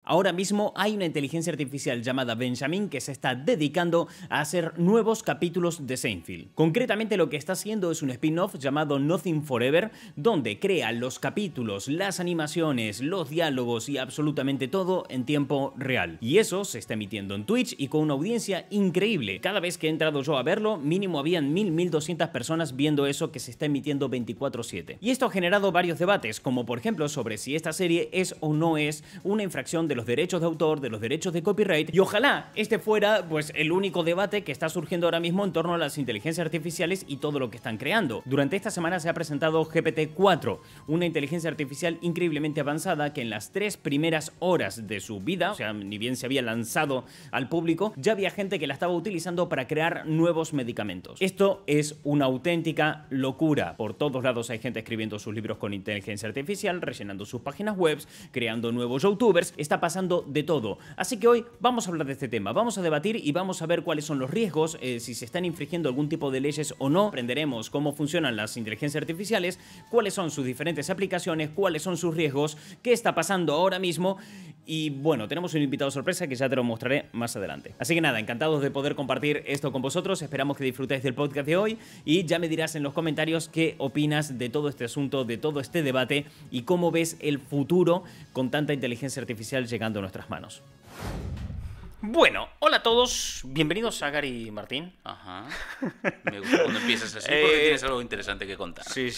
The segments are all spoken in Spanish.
Ahora mismo hay una inteligencia artificial llamada Benjamin que se está dedicando a hacer nuevos capítulos de Seinfeld. Concretamente lo que está haciendo es un spin-off llamado Nothing Forever, donde crea los capítulos, las animaciones, los diálogos y absolutamente todo en tiempo real. Y eso se está emitiendo en Twitch y con una audiencia increíble. Cada vez que he entrado yo a verlo, mínimo habían 1200 personas viendo eso que se está emitiendo 24/7. Y esto ha generado varios debates, como por ejemplo sobre si esta serie es o no es una infracción de los derechos de autor, de los derechos de copyright, y ojalá este fuera pues el único debate que está surgiendo ahora mismo en torno a las inteligencias artificiales y todo lo que están creando. Durante esta semana se ha presentado GPT-4, una inteligencia artificial increíblemente avanzada que en las 3 primeras horas de su vida, o sea, ni bien se había lanzado al público, ya había gente que la estaba utilizando para crear nuevos medicamentos. Esto es una auténtica locura. Por todos lados hay gente escribiendo sus libros con inteligencia artificial, rellenando sus páginas web, creando nuevos youtubers, está pasando de todo. Así que hoy vamos a hablar de este tema, vamos a debatir y vamos a ver cuáles son los riesgos, si se están infringiendo algún tipo de leyes o no. Aprenderemos cómo funcionan las inteligencias artificiales, cuáles son sus diferentes aplicaciones, cuáles son sus riesgos, qué está pasando ahora mismo y bueno, tenemos un invitado sorpresa que ya te lo mostraré más adelante. Así que nada, encantados de poder compartir esto con vosotros, esperamos que disfrutéis del podcast de hoy y ya me dirás en los comentarios qué opinas de todo este asunto, de todo este debate y cómo ves el futuro con tanta inteligencia artificial llegando a nuestras manos. Bueno, hola a todos, bienvenidos a Gary y Martín. Ajá. Me gusta cuando empiezas así porque tienes algo interesante que contar. Sí.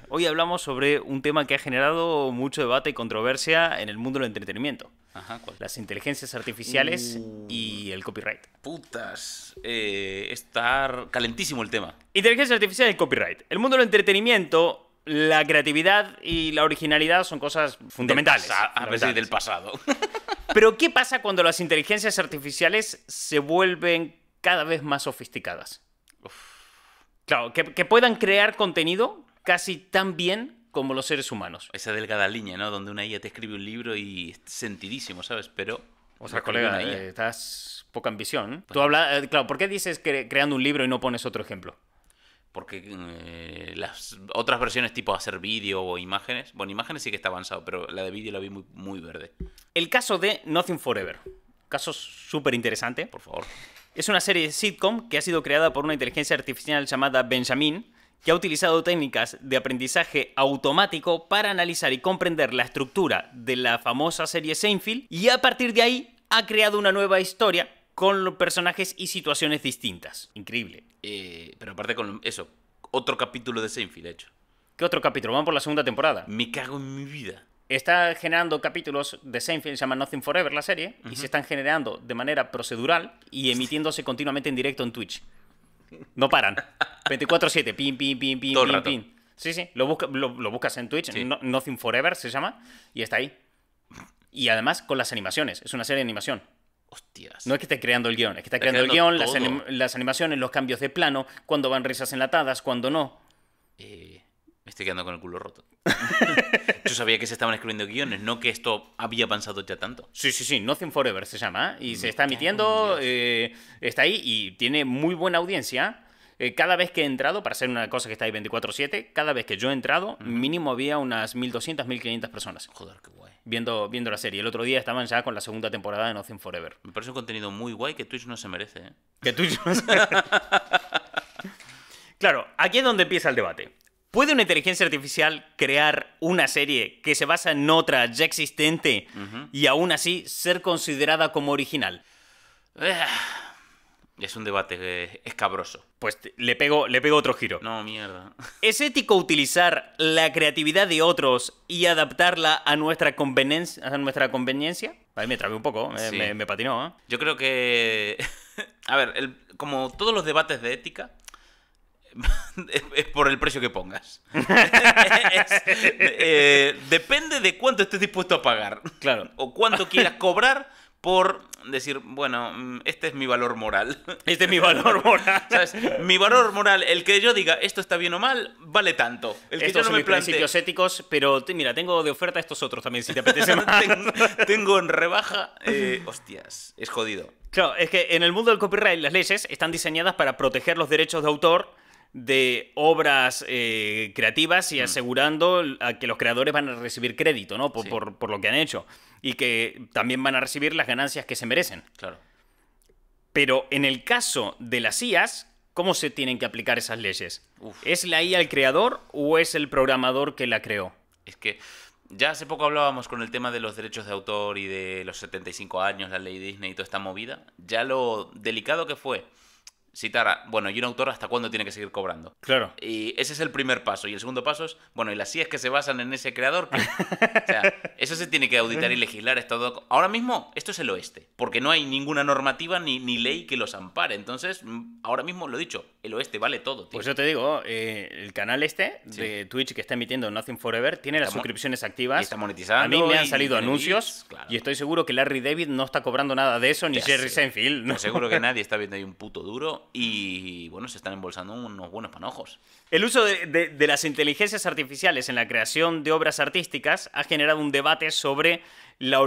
Hoy hablamos sobre un tema que ha generado mucho debate y controversia en el mundo del entretenimiento. Ajá, ¿cuál? Las inteligencias artificiales y el copyright. Putas. Está calentísimo el tema. Inteligencia artificial y copyright. El mundo del entretenimiento, la creatividad y la originalidad son cosas fundamentales. A veces del pasado. Pero ¿qué pasa cuando las inteligencias artificiales se vuelven cada vez más sofisticadas? Claro, que puedan crear contenido casi tan bien como los seres humanos. Esa delgada línea, ¿no? Donde una IA te escribe un libro y es sentidísimo, ¿sabes? Pero... O sea, colega, estás poca ambición. Tú hablas, claro, ¿por qué dices creando un libro y no pones otro ejemplo? Porque las otras versiones tipo hacer vídeo o imágenes... Bueno, imágenes sí que está avanzado, pero la de vídeo la vi muy, muy verde. El caso de Nothing Forever. Caso súper interesante. Por favor. Es una serie de sitcom que ha sido creada por una inteligencia artificial llamada Benjamin, que ha utilizado técnicas de aprendizaje automático para analizar y comprender la estructura de la famosa serie Seinfeld y a partir de ahí ha creado una nueva historia con personajes y situaciones distintas. Increíble. Pero aparte con eso, otro capítulo de Seinfeld hecho. ¿Qué otro capítulo? Vamos por la segunda temporada. Me cago en mi vida. Está generando capítulos de Seinfeld, se llama Nothing Forever la serie, y se están generando de manera procedural y emitiéndose continuamente en directo en Twitch. No paran. 24/7, pin, Todo el rato. pin. Sí, lo buscas en Twitch, Sí. Nothing Forever se llama, y está ahí. Y además con las animaciones, es una serie de animación. Hostias. No es que esté creando el guión, es que está creando el creando guión, todo. las animaciones, los cambios de plano, cuando van risas enlatadas, cuando no. Me estoy quedando con el culo roto. Yo sabía que se estaban escribiendo guiones, no que esto había avanzado ya tanto. Sí, Nothing Forever se llama, y se está cago en emitiendo, Dios. está ahí y tiene muy buena audiencia. Cada vez que he entrado, para ser una cosa que está ahí 24/7, cada vez que yo he entrado, mínimo había unas 1200, 1500 personas Joder, qué guay. viendo la serie. El otro día estaban ya con la segunda temporada de Nothing Forever. Me parece un contenido muy guay que Twitch no se merece, ¿eh? Que tú Claro, aquí es donde empieza el debate. ¿Puede una inteligencia artificial crear una serie que se basa en otra ya existente y aún así ser considerada como original? Es un debate escabroso. Pues le pego otro giro. No, mierda. ¿Es ético utilizar la creatividad de otros y adaptarla a nuestra conveniencia? Ahí me trabé un poco, Sí. me patinó, ¿eh? Yo creo que... A ver, como todos los debates de ética... es por el precio que pongas. Depende de cuánto estés dispuesto a pagar. Claro. O cuánto quieras cobrar por decir, bueno, este es mi valor moral. Este es mi valor moral. ¿Sabes? Mi valor moral, el que yo diga esto está bien o mal, vale tanto. El que Estos yo son no me mis principios éticos, pero mira, tengo de oferta estos otros también, si te apetece más. tengo en rebaja. Hostias, es jodido. Claro, es que en el mundo del copyright las leyes están diseñadas para proteger los derechos de autor de obras creativas y asegurando a que los creadores van a recibir crédito, ¿no? Por lo que han hecho. y que también van a recibir las ganancias que se merecen. Claro. Pero en el caso de las IAs, ¿cómo se tienen que aplicar esas leyes? Uf. ¿Es la IA el creador o es el programador que la creó? Es que ya hace poco hablábamos con el tema de los derechos de autor y de los 75 años, la ley Disney y toda esta movida. Ya lo delicado que fue citar a, bueno, y un autor hasta cuándo tiene que seguir cobrando. Claro. Y ese es el primer paso. Y el segundo paso es, bueno, y las IAs que se basan en ese creador, ¿qué? O sea, eso se tiene que auditar y legislar. Es todo. Ahora mismo, esto es el oeste. Porque no hay ninguna normativa ni ley que los ampare. Entonces, ahora mismo, lo dicho, el oeste vale todo, tío. Pues yo te digo, el canal de Twitch que está emitiendo Nothing Forever tiene las suscripciones activas. Y está monetizando. A mí me han y salido tiene anuncios bits, claro. y estoy seguro que Larry David no está cobrando nada de eso, ni Ya Jerry sé. Seinfeld. ¿no? Pues seguro que nadie está viendo ahí un puto duro y, bueno, se están embolsando unos buenos panojos. El uso de las inteligencias artificiales en la creación de obras artísticas ha generado un debate sobre la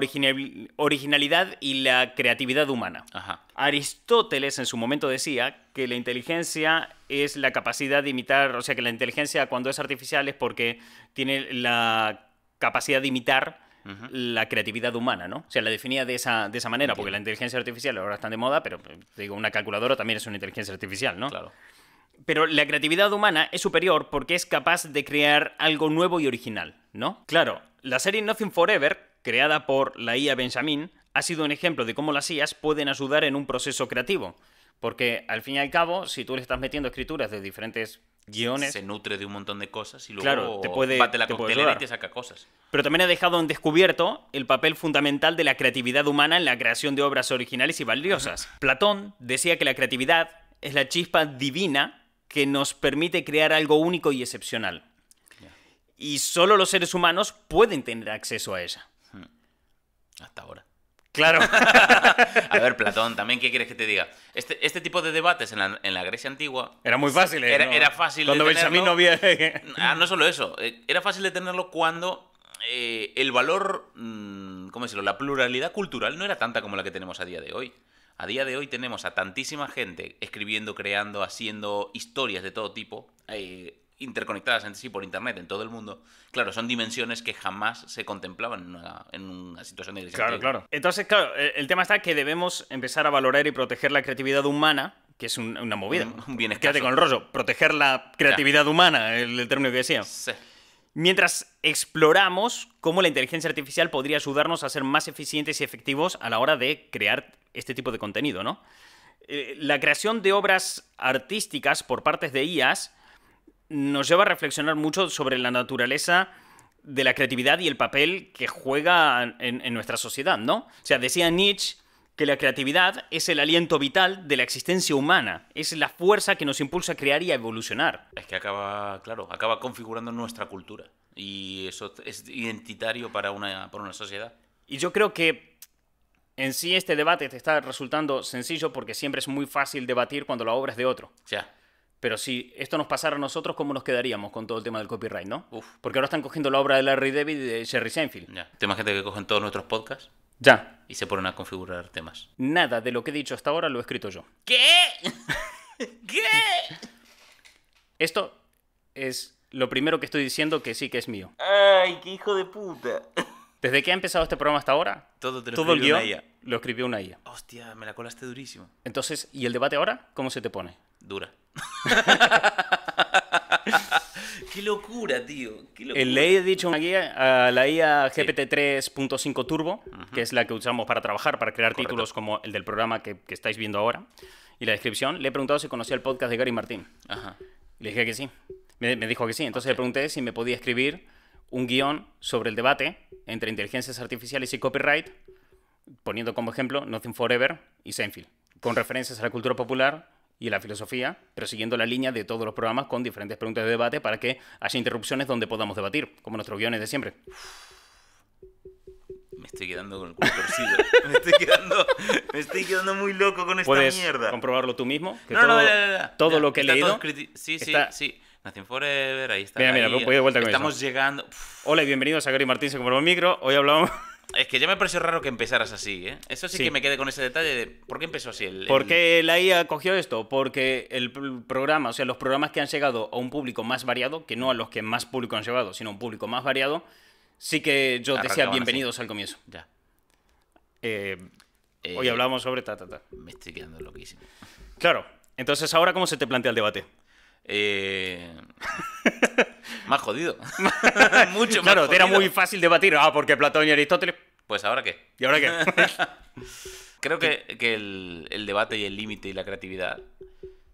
originalidad y la creatividad humana. Ajá. Aristóteles en su momento decía que la inteligencia es la capacidad de imitar, o sea, que la inteligencia cuando es artificial es porque tiene la capacidad de imitar la creatividad humana, ¿no? O sea, la definía de esa manera, porque la inteligencia artificial ahora está de moda, pero digo, una calculadora también es una inteligencia artificial, ¿no? Claro. Pero la creatividad humana es superior porque es capaz de crear algo nuevo y original, ¿no? Claro, la serie Nothing Forever, creada por la IA Benjamin, ha sido un ejemplo de cómo las IAs pueden ayudar en un proceso creativo. Porque, al fin y al cabo, si tú le estás metiendo escrituras de diferentes guiones... Se nutre de un montón de cosas y luego Claro, te puede bate la ayudar. coctelera y te saca cosas. Pero también ha dejado en descubierto el papel fundamental de la creatividad humana en la creación de obras originales y valiosas. Platón decía que la creatividad es la chispa divina que nos permite crear algo único y excepcional. Y solo los seres humanos pueden tener acceso a ella. Hasta ahora. Claro. A ver, Platón, también, ¿qué quieres que te diga? Este tipo de debates en la Grecia antigua... Era muy fácil, ¿no? Era fácil Cuando de tenerlo. Benjamín no había... No solo eso. Era fácil de tenerlo cuando el valor, ¿cómo decirlo? La pluralidad cultural no era tanta como la que tenemos a día de hoy. A día de hoy tenemos a tantísima gente escribiendo, creando, haciendo historias de todo tipo, interconectadas entre sí por internet en todo el mundo. Claro, son dimensiones que jamás se contemplaban en una situación de crisis. Claro. Entonces, claro, el tema está que debemos empezar a valorar y proteger la creatividad humana, que es una movida. Un bien Quédate escaso. con el rollo. Proteger la creatividad humana, el término que decía. Sí. Mientras exploramos cómo la inteligencia artificial podría ayudarnos a ser más eficientes y efectivos a la hora de crear este tipo de contenido, ¿no? La creación de obras artísticas por partes de IAs nos lleva a reflexionar mucho sobre la naturaleza de la creatividad y el papel que juega en nuestra sociedad, ¿no? O sea, decía Nietzsche que la creatividad es el aliento vital de la existencia humana, es la fuerza que nos impulsa a crear y a evolucionar. Es que acaba configurando nuestra cultura. Y eso es identitario para una sociedad. Y yo creo que en sí este debate te está resultando sencillo porque siempre es muy fácil debatir cuando la obra es de otro. O sea, Pero si esto nos pasara a nosotros, ¿cómo nos quedaríamos con todo el tema del copyright, no? Uf. Porque ahora están cogiendo la obra de Larry David y de Jerry Seinfeld. ya. Te imaginas que cogen todos nuestros podcasts Ya. y se ponen a configurar temas. Nada de lo que he dicho hasta ahora lo he escrito yo. ¿Qué? ¿Qué? Esto es lo primero que estoy diciendo que sí que es mío. ¡Ay, qué hijo de puta! Desde que ha empezado este programa hasta ahora, Todo te lo todo el escribió guión una IA. lo escribió una IA. Hostia, me la colaste durísimo. Entonces, ¿y el debate ahora? ¿Cómo se te pone? Dura. ¡Qué locura, tío! ¡Qué locura! Le he dicho una guía a la IA GPT 3.5 Turbo, que es la que usamos para trabajar, para crear Correcto. títulos como el del programa que estáis viendo ahora, y la descripción. Le he preguntado si conocía el podcast de Gary Martín. Ajá. Le dije que sí. Me dijo que sí. Entonces le pregunté si me podía escribir un guión sobre el debate entre inteligencias artificiales y copyright, poniendo como ejemplo Nothing Forever y Seinfeld, con referencias a la cultura popular y a la filosofía, pero siguiendo la línea de todos los programas con diferentes preguntas de debate para que haya interrupciones donde podamos debatir, como nuestros guiones de siempre. Me estoy quedando con el culo torcido. Me estoy quedando muy loco con esta Puedes mierda. comprobarlo tú mismo, que No, todo, ya. todo Ya, lo que he está leído... todo Sí, está- sí. Nothing Forever, ahí está. Mira, ahí. voy de vuelta con Estamos eso. llegando... Hola y bienvenidos a Gary Martín, se compró el micro. Hoy hablamos... Es que ya me pareció raro que empezaras así, ¿eh? Eso sí, Sí. que me quedé con ese detalle de... ¿Por qué empezó así? ¿Por qué la IA cogió esto? Porque el programa, o sea, los programas que han llegado a un público más variado, que no a los que más público han llegado, sino a un público más variado, sí que yo decía Arrancaban bienvenidos al comienzo. Ya. Hoy hablamos sobre Me estoy quedando loquísimo. Claro. Entonces, ¿ahora cómo se te plantea el debate? Más jodido. Mucho más Claro, jodido. era muy fácil debatir. Porque Platón y Aristóteles... Pues ¿ahora qué? ¿Y ahora qué? Creo que el debate y el límite y la creatividad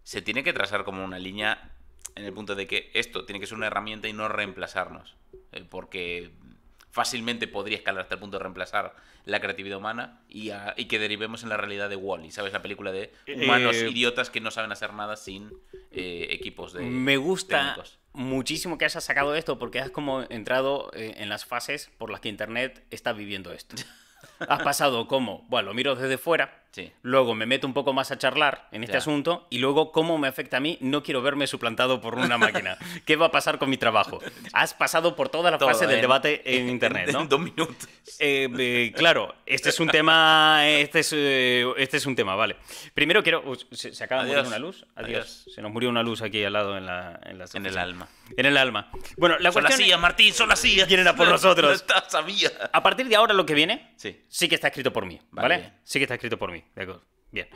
se tiene que trazar como una línea en el punto de que esto tiene que ser una herramienta y no reemplazarnos. Porque fácilmente podría escalar hasta el punto de reemplazar la creatividad humana y que derivemos en la realidad de Wall-E, ¿sabes? La película de humanos idiotas que no saben hacer nada sin equipos de Me gusta técnicos. muchísimo que hayas sacado esto porque has como entrado en las fases por las que Internet está viviendo esto. Has pasado como, bueno, lo miro desde fuera, Sí. luego me meto un poco más a charlar en este Ya. asunto y luego cómo me afecta a mí, no quiero verme suplantado por una máquina. ¿Qué va a pasar con mi trabajo? Has pasado por toda la fase del debate en Internet, ¿no? En 2 minutos. Claro, este es un tema, este es un tema, vale. Primero quiero... ¿Se acaba de morir Adiós. una luz? Adiós. Adiós. Se nos murió una luz aquí al lado en En oficina. el alma. En el alma. Bueno, la Son las cuestión sillas, Martín, son las sillas. Vienen a por nosotros. No sabía. a partir de ahora lo que viene Sí. sí que está escrito por mí, ¿vale? Vale, bien. Sí que está escrito por mí, de acuerdo. Bien.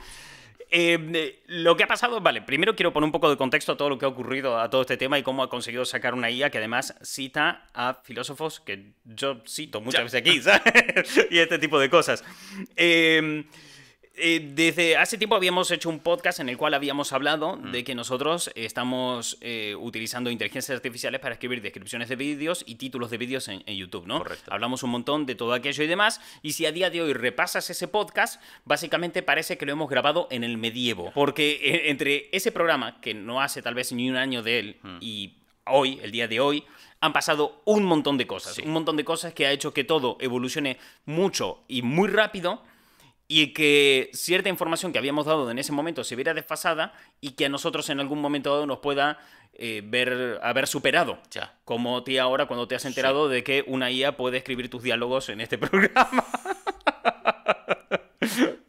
Lo que ha pasado, vale, primero quiero poner un poco de contexto a todo lo que ha ocurrido a todo este tema y cómo ha conseguido sacar una IA que además cita a filósofos que yo cito muchas veces aquí, ¿sabes? Y este tipo de cosas. Desde hace tiempo habíamos hecho un podcast en el cual habíamos hablado de que nosotros estamos utilizando inteligencias artificiales para escribir descripciones de vídeos y títulos de vídeos en YouTube, ¿no? Correcto. Hablamos un montón de todo aquello y demás, y si a día de hoy repasas ese podcast, básicamente parece que lo hemos grabado en el medievo, porque entre ese programa, que no hace tal vez ni un año de él, y hoy, el día de hoy, han pasado un montón de cosas, Sí. un montón de cosas que ha hecho que todo evolucione mucho y muy rápido, y que cierta información que habíamos dado en ese momento se viera desfasada y que a nosotros en algún momento dado nos pueda haber superado. Ya. Como a ti ahora cuando te has enterado de que una IA puede escribir tus diálogos en este programa.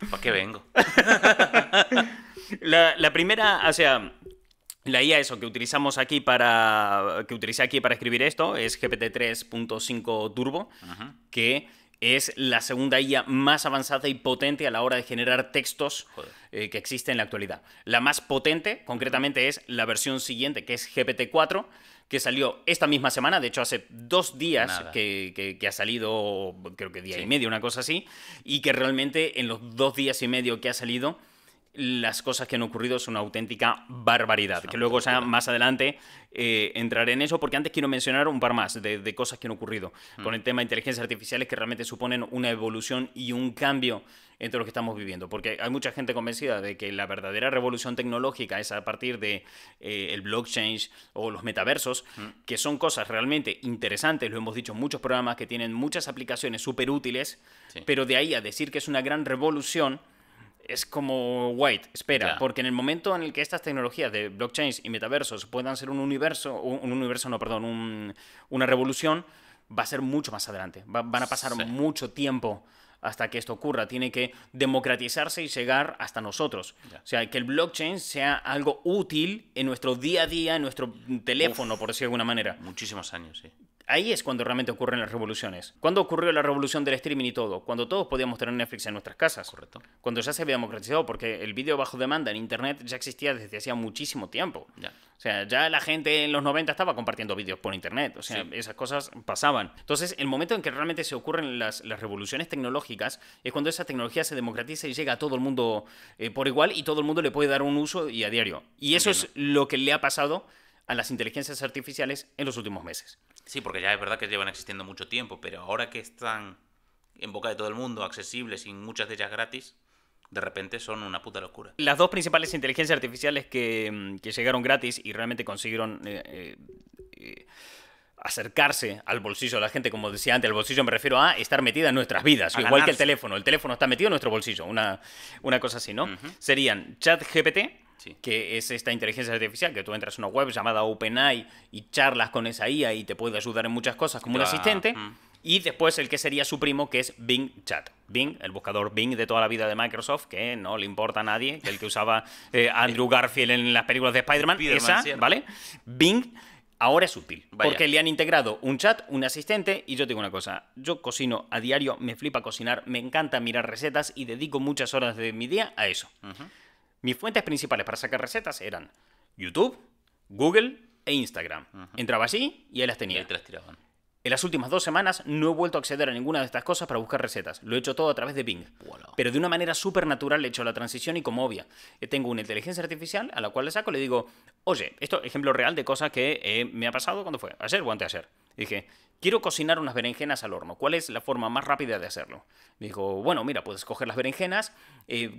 ¿Para qué vengo? La primera, o sea, la IA eso que utilizamos aquí que utilicé aquí para escribir esto es GPT-3.5 Turbo, que es la segunda IA más avanzada y potente a la hora de generar textos que existe en la actualidad. La más potente, concretamente, es la versión siguiente, que es GPT-4, que salió esta misma semana, de hecho hace 2 días Nada. que ha salido, creo que día Sí. y medio, una cosa así, y que realmente en los 2 días y medio que ha salido, las cosas que han ocurrido son una auténtica barbaridad. Es una Que luego puta ya locura. más adelante entraré en eso, porque antes quiero mencionar un par más de cosas que han ocurrido con el tema de inteligencias artificiales que realmente suponen una evolución y un cambio entre lo que estamos viviendo. Porque hay mucha gente convencida de que la verdadera revolución tecnológica es a partir de el blockchain o los metaversos, que son cosas realmente interesantes, lo hemos dicho en muchos programas, que tienen muchas aplicaciones súper útiles, Sí. pero de ahí a decir que es una gran revolución, es como, wait, espera, Ya. porque en el momento en el que estas tecnologías de blockchains y metaversos puedan ser una revolución, va a ser mucho más adelante. Van a pasar Sí. mucho tiempo hasta que esto ocurra. Tiene que democratizarse y llegar hasta nosotros. Ya. O sea, que el blockchain sea algo útil en nuestro día a día, en nuestro teléfono, por decirlo de alguna manera. Muchísimos años, sí. Ahí es cuando realmente ocurren las revoluciones. ¿Cuándo ocurrió la revolución del streaming y todo? Cuando todos podíamos tener Netflix en nuestras casas. Correcto. Cuando ya se había democratizado, porque el vídeo bajo demanda en Internet ya existía desde hacía muchísimo tiempo. Ya. O sea, ya la gente en los 90 estaba compartiendo vídeos por Internet. O sea, Sí. esas cosas pasaban. Entonces, el momento en que realmente se ocurren las revoluciones tecnológicas es cuando esa tecnología se democratiza y llega a todo el mundo por igual y todo el mundo le puede dar un uso y a diario. Y eso es lo que le ha pasado a las inteligencias artificiales en los últimos meses. Sí, porque ya es verdad que llevan existiendo mucho tiempo, pero ahora que están en boca de todo el mundo, accesibles y muchas de ellas gratis, de repente son una puta locura. Las dos principales inteligencias artificiales que llegaron gratis y realmente consiguieron acercarse al bolsillo de la gente, como decía antes, al bolsillo me refiero a estar metida en nuestras vidas, A igual que el ganarse. teléfono. El teléfono está metido en nuestro bolsillo, una cosa así, ¿no? Serían ChatGPT, Sí. que es esta inteligencia artificial que tú entras a una web llamada OpenAI y charlas con esa IA y te puede ayudar en muchas cosas como un Ya, asistente. Y después el que sería su primo, que es Bing Chat. Bing, el buscador Bing de toda la vida de Microsoft, que no le importa a nadie, el que usaba Andrew Garfield en las películas de Spider-Man, Spider-Man, esa, cierto. ¿vale? Bing Ahora es útil, Vaya. porque le han integrado un chat, un asistente, y yo te digo una cosa, yo cocino a diario, me flipa cocinar, me encanta mirar recetas y dedico muchas horas de mi día a eso. Mis fuentes principales para sacar recetas eran YouTube, Google e Instagram. Entraba así y ahí las Y tenía. ahí te las tiraban. En las últimas 2 semanas no he vuelto a acceder a ninguna de estas cosas para buscar recetas. Lo he hecho todo a través de Bing. Voilà. Pero de una manera súper natural he hecho la transición y como obvia. Tengo una inteligencia artificial a la cual le saco y le digo, oye, esto ejemplo real de cosas que me ha pasado cuando fue, ayer o anteayer. Dije, quiero cocinar unas berenjenas al horno. ¿Cuál es la forma más rápida de hacerlo? Dijo, bueno, mira, puedes coger las berenjenas,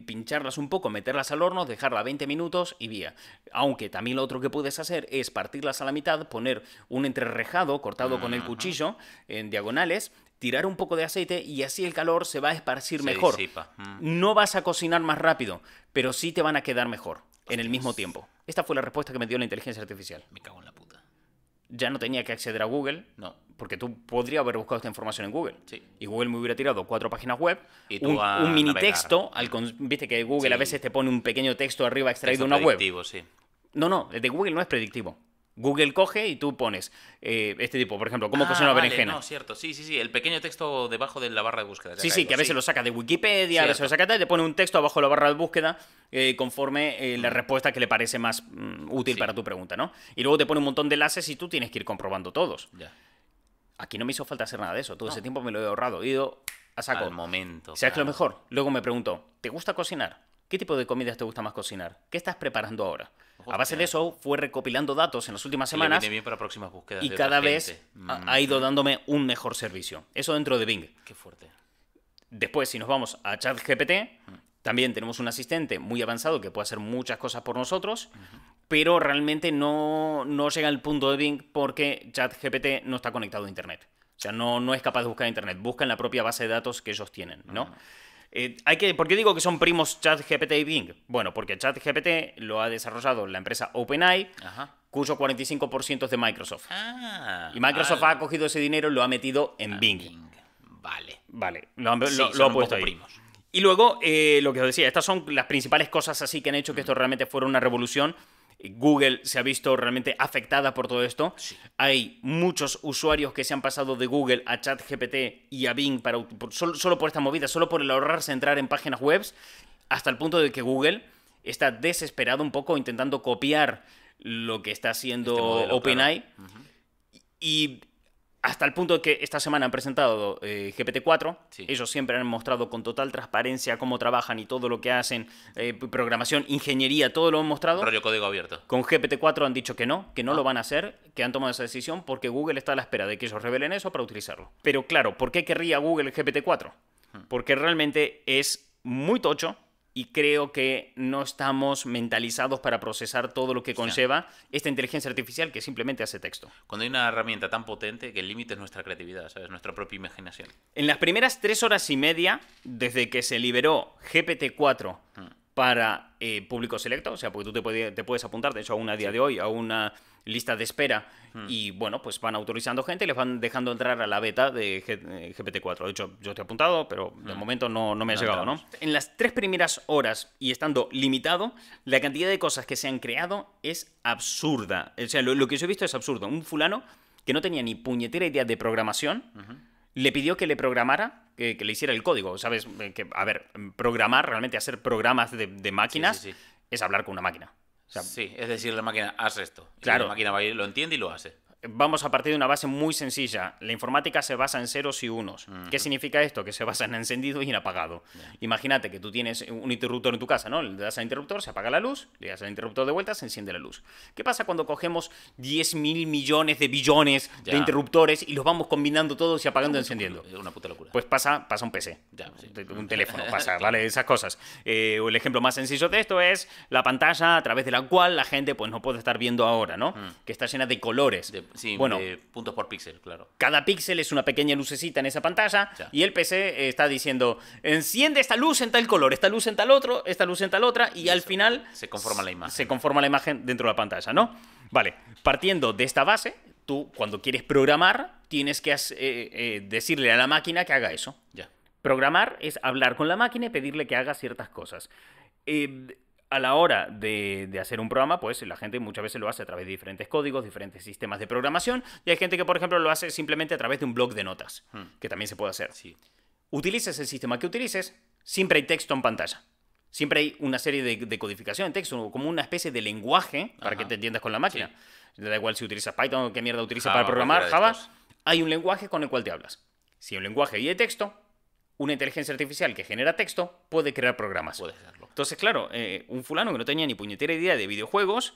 pincharlas un poco, meterlas al horno, dejarlas 20 minutos y vía. Aunque también lo otro que puedes hacer es partirlas a la mitad, poner un entrerrejado cortado con el cuchillo en diagonales, tirar un poco de aceite y así el calor se va a esparcir Se mejor. disipa. No vas a cocinar más rápido, pero sí te van a quedar mejor en el mismo tiempo. Esta fue la respuesta que me dio la inteligencia artificial. Me cago en la puta. Ya no tenía que acceder a Google, No. porque tú podrías haber buscado esta información en Google. Sí. Y Google me hubiera tirado 4 páginas web, Y tú a un mini navegar. texto, viste que Google a Sí. veces te pone un pequeño texto arriba extraído Texto de una web. predictivo, sí. No, el de Google no es predictivo. Google coge y tú pones este tipo, por ejemplo, cómo cocina una vale, berenjena. No, cierto. Sí. El pequeño texto debajo de la barra de búsqueda. Sí, que a veces lo saca de Wikipedia, a veces lo Cierto. saca y te pone un texto abajo de la barra de búsqueda conforme la respuesta que le parece más útil Sí. para tu pregunta, ¿no? Y luego te pone un montón de enlaces y tú tienes que ir comprobando todos. Ya. Aquí no me hizo falta hacer nada de eso. Todo ese tiempo me lo he ahorrado. He ido a saco. Al momento. ¿Sabes qué es lo claro. mejor? Luego me preguntó, ¿te gusta cocinar? ¿Qué tipo de comidas te gusta más cocinar? ¿Qué estás preparando ahora? A base de eso fue recopilando datos en las últimas Le semanas viene bien para próximas búsquedas y de cada otra vez gente. ha ido dándome un mejor servicio. Eso dentro de Bing. Qué fuerte. Después, si nos vamos a ChatGPT, también tenemos un asistente muy avanzado que puede hacer muchas cosas por nosotros, pero realmente no llega al punto de Bing porque ChatGPT no está conectado a Internet. O sea, no es capaz de buscar Internet. Busca en la propia base de datos que ellos tienen, ¿no? ¿Por qué digo que son primos ChatGPT y Bing? Bueno, porque ChatGPT lo ha desarrollado la empresa OpenAI, Ajá. cuyo 45% es de Microsoft. Ah. Y Microsoft ha cogido ese dinero y lo ha metido en Bing. Vale. Vale, Sí, lo ha son un puesto poco ahí. primos. Y luego, lo que os decía, estas son las principales cosas así que han hecho que esto realmente fuera una revolución. Google se ha visto realmente afectada por todo esto. Sí. Hay muchos usuarios que se han pasado de Google a ChatGPT y a Bing solo por esta movida, solo por el ahorrarse entrar en páginas web, hasta el punto de que Google está desesperado un poco intentando copiar lo que está haciendo Este modelo, OpenAI. Y hasta el punto de que esta semana han presentado GPT-4. Sí. Ellos siempre han mostrado con total transparencia cómo trabajan y todo lo que hacen, programación, ingeniería, todo lo han mostrado. Rollo código abierto. Con GPT-4 han dicho que no lo van a hacer, que han tomado esa decisión porque Google está a la espera de que ellos revelen eso para utilizarlo. Pero claro, ¿por qué querría Google el GPT-4? Porque realmente es muy tocho y creo que no estamos mentalizados para procesar todo lo que conlleva esta inteligencia artificial que simplemente hace texto. Cuando hay una herramienta tan potente que el límite es nuestra creatividad, ¿sabes? Nuestra propia imaginación. En las primeras 3 horas y media, desde que se liberó GPT-4 para público selecto, o sea, porque tú te puedes apuntar, de hecho, aún a día de hoy, a una lista de espera y, bueno, pues van autorizando gente y les van dejando entrar a la beta de GPT-4. De hecho, yo estoy apuntado, pero de momento no me ha llegado, ¿no? En las 3 primeras horas y estando limitado, la cantidad de cosas que se han creado es absurda. O sea, lo que yo he visto es absurdo. Un fulano que no tenía ni puñetera idea de programación le pidió que le programara, que le hiciera el código, ¿sabes? A ver, programar, realmente hacer programas de máquinas Sí. es hablar con una máquina. O sea, Sí, es decir, la máquina, haz esto. Y Claro. la máquina va a ir, lo entiende y lo hace. vamos a partir de una base muy sencilla. La informática se basa en ceros y unos. ¿Qué significa esto? Que se basa en encendido y en apagado. Imagínate que tú tienes un interruptor en tu casa, ¿no? Le das al interruptor, se apaga la luz, le das al interruptor de vuelta, se enciende la luz. ¿Qué pasa cuando cogemos 10.000 millones de billones de Ya. interruptores y los vamos combinando todos y apagando y encendiendo? Es una puta locura. Pues pasa un PC. Ya, sí. Un teléfono pasa, ¿vale? Esas cosas. O el ejemplo más sencillo de esto es la pantalla a través de la cual la gente pues no puede estar viendo ahora, ¿no? Que está llena de colores. Bueno, de puntos por píxel, claro. cada píxel es una pequeña lucecita en esa pantalla Ya. y el PC está diciendo, enciende esta luz en tal color, esta luz en tal otro, esta luz en tal otra y al final Se conforma la imagen. se conforma la imagen dentro de la pantalla, ¿no? Vale, partiendo de esta base, tú cuando quieres programar tienes que decirle a la máquina que haga eso. Ya. Programar es hablar con la máquina y pedirle que haga ciertas cosas. a la hora de hacer un programa, pues la gente muchas veces lo hace a través de diferentes códigos, diferentes sistemas de programación, y hay gente que, por ejemplo, lo hace simplemente a través de un bloc de notas, que también se puede hacer. Sí. Utilices el sistema que utilices, siempre hay texto en pantalla. Siempre hay una serie de codificación en texto, como una especie de lenguaje para que te entiendas con la máquina. Sí. Da igual si utilizas Python o qué mierda utilizas para programar, Java, hay un lenguaje con el cual te hablas. Si hay un lenguaje y hay texto, una inteligencia artificial que genera texto puede crear programas. Puede serlo. Entonces, claro, un fulano que no tenía ni puñetera idea de videojuegos,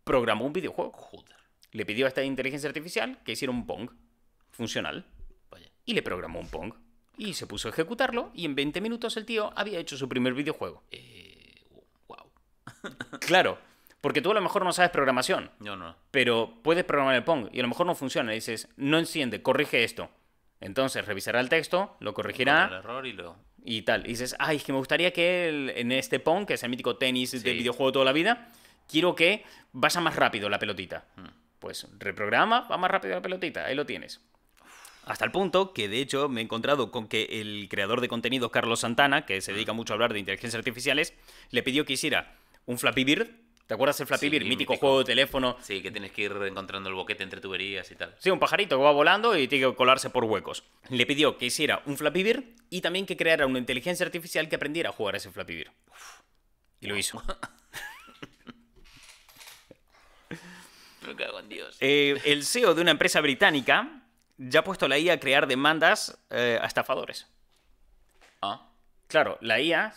programó un videojuego. Joder. Le pidió a esta inteligencia artificial que hiciera un Pong funcional. Vaya. Y le programó un Pong. Y se puso a ejecutarlo y en 20 minutos el tío había hecho su primer videojuego. Wow. Claro, porque tú a lo mejor no sabes programación. No. Pero puedes programar el Pong y a lo mejor no funciona. Y dices, no enciende, corrige esto. Entonces revisará el texto, lo corregirá. El error y tal. Y dices, ay, es que me gustaría que en este Pong, que es el mítico tenis de videojuego toda la vida, quiero que vaya más rápido la pelotita. Pues reprograma, va más rápido la pelotita, ahí lo tienes. Hasta el punto que, de hecho, me he encontrado con que el creador de contenido, Carlos Santana, que se dedica mucho a hablar de inteligencias artificiales, le pidió que hiciera un Flappy Bird. ¿Te acuerdas del Flappy Bird? Mítico juego de teléfono. Sí, que tienes que ir encontrando el boquete entre tuberías y tal. Sí, un pajarito que va volando y tiene que colarse por huecos. Le pidió que hiciera un Flappy Bird y también que creara una inteligencia artificial que aprendiera a jugar a ese Flappy Bird. Y lo hizo. Me cago en Dios. El CEO de una empresa británica ya ha puesto a la IA a crear demandas a estafadores. Claro, la IA,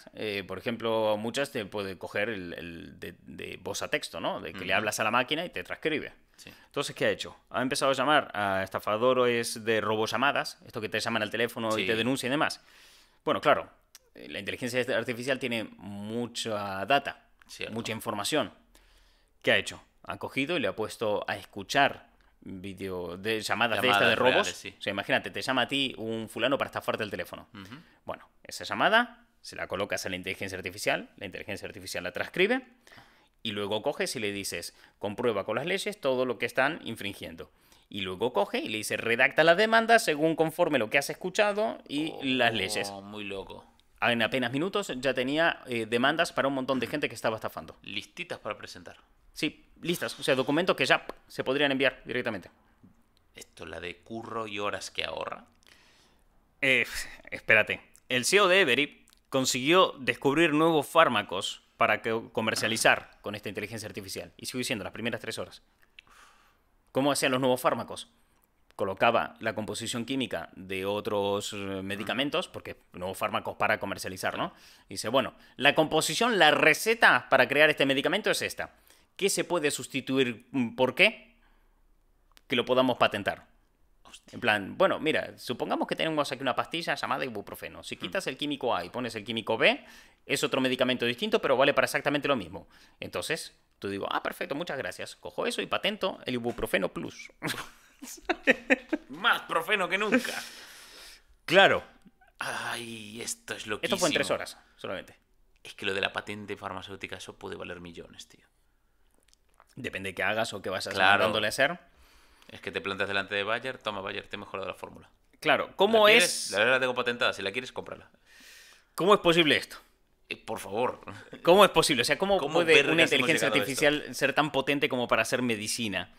por ejemplo, muchas te puede coger de voz a texto, ¿no? De que le hablas a la máquina y te transcribe. Sí. Entonces, ¿qué ha hecho? Ha empezado a llamar a estafadores de robollamadas, esto que te llaman al teléfono y te denuncian y demás. Bueno, claro, la inteligencia artificial tiene mucha data, mucha información. ¿Qué ha hecho? Ha cogido y le ha puesto a escuchar llamadas de esta de robos. Reales, sí. O sea, imagínate, te llama a ti un fulano para estafarte el teléfono. Bueno, esa llamada se la colocas a la inteligencia artificial la transcribe y luego coges y le dices, comprueba con las leyes todo lo que están infringiendo. Y luego coge y le dice, redacta la demanda según conforme lo que has escuchado y las leyes. Muy loco. En apenas minutos ya tenía demandas para un montón de gente que estaba estafando. Listitas para presentar. Sí, listas. O sea, documentos que ya se podrían enviar directamente. Esto, la de curro y horas que ahorra. Espérate. El CEO de Every consiguió descubrir nuevos fármacos para comercializar con esta inteligencia artificial. Y sigo diciendo, las primeras 3 horas. ¿Cómo hacían los nuevos fármacos? Colocaba la composición química de otros medicamentos, porque nuevos fármacos para comercializar, ¿no? Y dice, bueno, la composición, la receta para crear este medicamento es esta. ¿Qué se puede sustituir por qué? Que lo podamos patentar. Hostia. En plan, bueno, mira, supongamos que tenemos aquí una pastilla llamada ibuprofeno. Si quitas el químico A y pones el químico B, es otro medicamento distinto, pero vale para exactamente lo mismo. Entonces, tú digo, perfecto, muchas gracias. Cojo eso y patento el ibuprofeno plus. Más profeno que nunca. Claro. Ay, esto es loquísimo. Esto fue en 3 horas, solamente. Es que lo de la patente farmacéutica, eso puede valer millones, tío. Depende de qué hagas o qué vas a Claro. a hacer. Es que te plantas delante de Bayer, toma Bayer, te he mejorado la fórmula. Claro, ¿cómo es? La verdad la tengo patentada, si la quieres, cómprala. ¿Cómo es posible esto? Por favor. ¿Cómo es posible? O sea, ¿cómo puede vergas una hemos inteligencia llegado a artificial ser tan potente como para hacer medicina?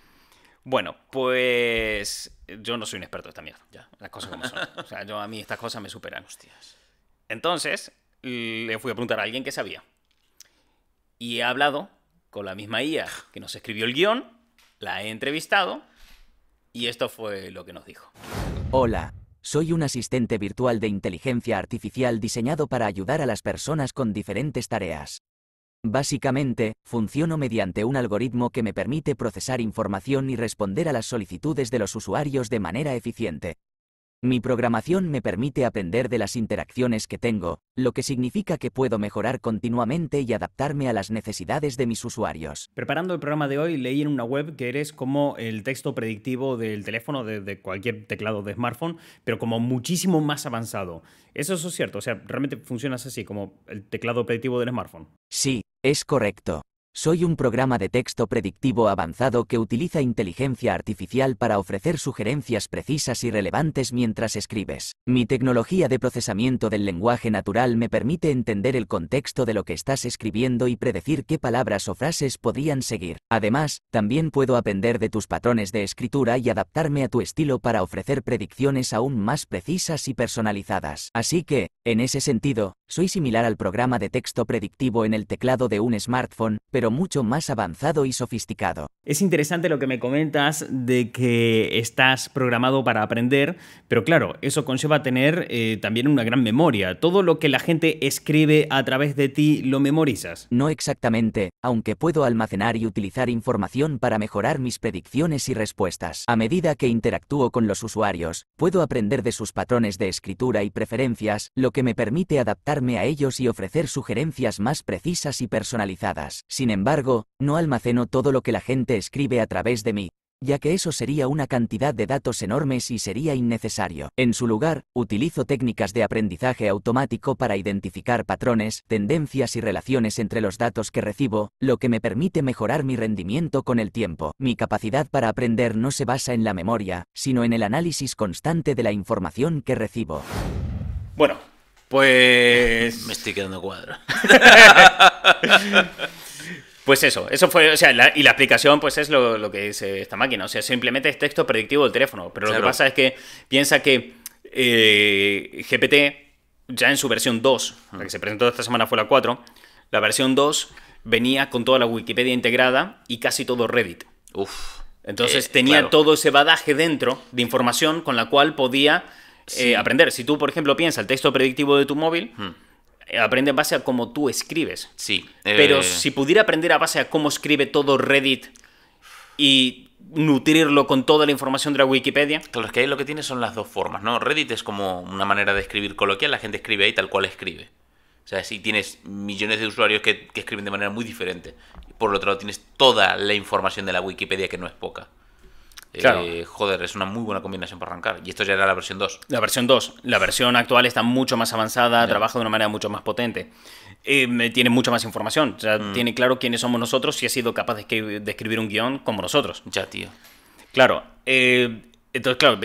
Bueno, pues yo no soy un experto en esta mierda. Ya. Las cosas como son. O sea, a mí estas cosas me superan. Hostias. Entonces, le fui a preguntar a alguien que sabía. Y he hablado con la misma IA que nos escribió el guión, la he entrevistado, y esto fue lo que nos dijo. Hola, soy un asistente virtual de inteligencia artificial diseñado para ayudar a las personas con diferentes tareas. Básicamente, funciono mediante un algoritmo que me permite procesar información y responder a las solicitudes de los usuarios de manera eficiente. Mi programación me permite aprender de las interacciones que tengo, lo que significa que puedo mejorar continuamente y adaptarme a las necesidades de mis usuarios. Preparando el programa de hoy, leí en una web que eres como el texto predictivo del teléfono, de cualquier teclado de smartphone, pero como muchísimo más avanzado. ¿Eso es cierto? O sea, ¿realmente funcionas así, como el teclado predictivo del smartphone? Sí, es correcto. Soy un programa de texto predictivo avanzado que utiliza inteligencia artificial para ofrecer sugerencias precisas y relevantes mientras escribes. Mi tecnología de procesamiento del lenguaje natural me permite entender el contexto de lo que estás escribiendo y predecir qué palabras o frases podrían seguir. Además, también puedo aprender de tus patrones de escritura y adaptarme a tu estilo para ofrecer predicciones aún más precisas y personalizadas. Así que, en ese sentido, soy similar al programa de texto predictivo en el teclado de un smartphone, pero mucho más avanzado y sofisticado. Es interesante lo que me comentas de que estás programado para aprender, pero claro, eso conlleva tener también una gran memoria. Todo lo que la gente escribe a través de ti lo memorizas. No exactamente, aunque puedo almacenar y utilizar información para mejorar mis predicciones y respuestas. A medida que interactúo con los usuarios, puedo aprender de sus patrones de escritura y preferencias, lo que me permite adaptarme a ellos y ofrecer sugerencias más precisas y personalizadas. Sin embargo, no almaceno todo lo que la gente escribe a través de mí, ya que eso sería una cantidad de datos enormes y sería innecesario. En su lugar, utilizo técnicas de aprendizaje automático para identificar patrones, tendencias y relaciones entre los datos que recibo, lo que me permite mejorar mi rendimiento con el tiempo. Mi capacidad para aprender no se basa en la memoria, sino en el análisis constante de la información que recibo. Bueno, pues... Me estoy quedando cuadro. Pues eso fue, o sea, y la aplicación pues es lo que es esta máquina, o sea, simplemente es texto predictivo del teléfono, pero lo que pasa es que piensa que GPT, ya en su versión 2, la que se presentó esta semana fue la 4, la versión 2 venía con toda la Wikipedia integrada y casi todo Reddit. Entonces tenía todo ese bagaje dentro de información con la cual podía aprender. Si tú, por ejemplo, piensas el texto predictivo de tu móvil... aprende en base a cómo tú escribes. Sí. Pero si pudiera aprender a base a cómo escribe todo Reddit y nutrirlo con toda la información de la Wikipedia... Claro, es que ahí lo que tiene son las dos formas, ¿no? Reddit es como una manera de escribir coloquial, la gente escribe ahí tal cual escribe. O sea, si tienes millones de usuarios que escriben de manera muy diferente. Por otro lado, tienes toda la información de la Wikipedia, que no es poca. Claro. Joder, es una muy buena combinación para arrancar. Y esto ya era la versión 2. La versión 2. La versión actual está mucho más avanzada, trabaja de una manera mucho más potente. Tiene mucha más información. O sea, tiene claro quiénes somos nosotros y ha sido capaz de escribir un guión como nosotros. Ya, tío. Claro. Entonces, claro,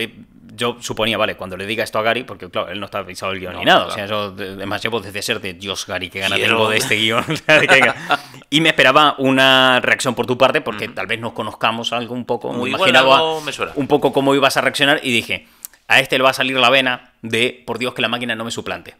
yo suponía, vale, cuando le diga esto a Gary, porque claro, él no está avisado el guión ni nada. Claro. O sea, yo además llevo desde ser de Dios, Gary, qué gana tengo de este guión. Y me esperaba una reacción por tu parte, porque tal vez nos conozcamos algo un poco. Muy me imaginaba me suena. un poco cómo ibas a reaccionar y dije, a este le va a salir la vena de, por Dios, que la máquina no me suplante.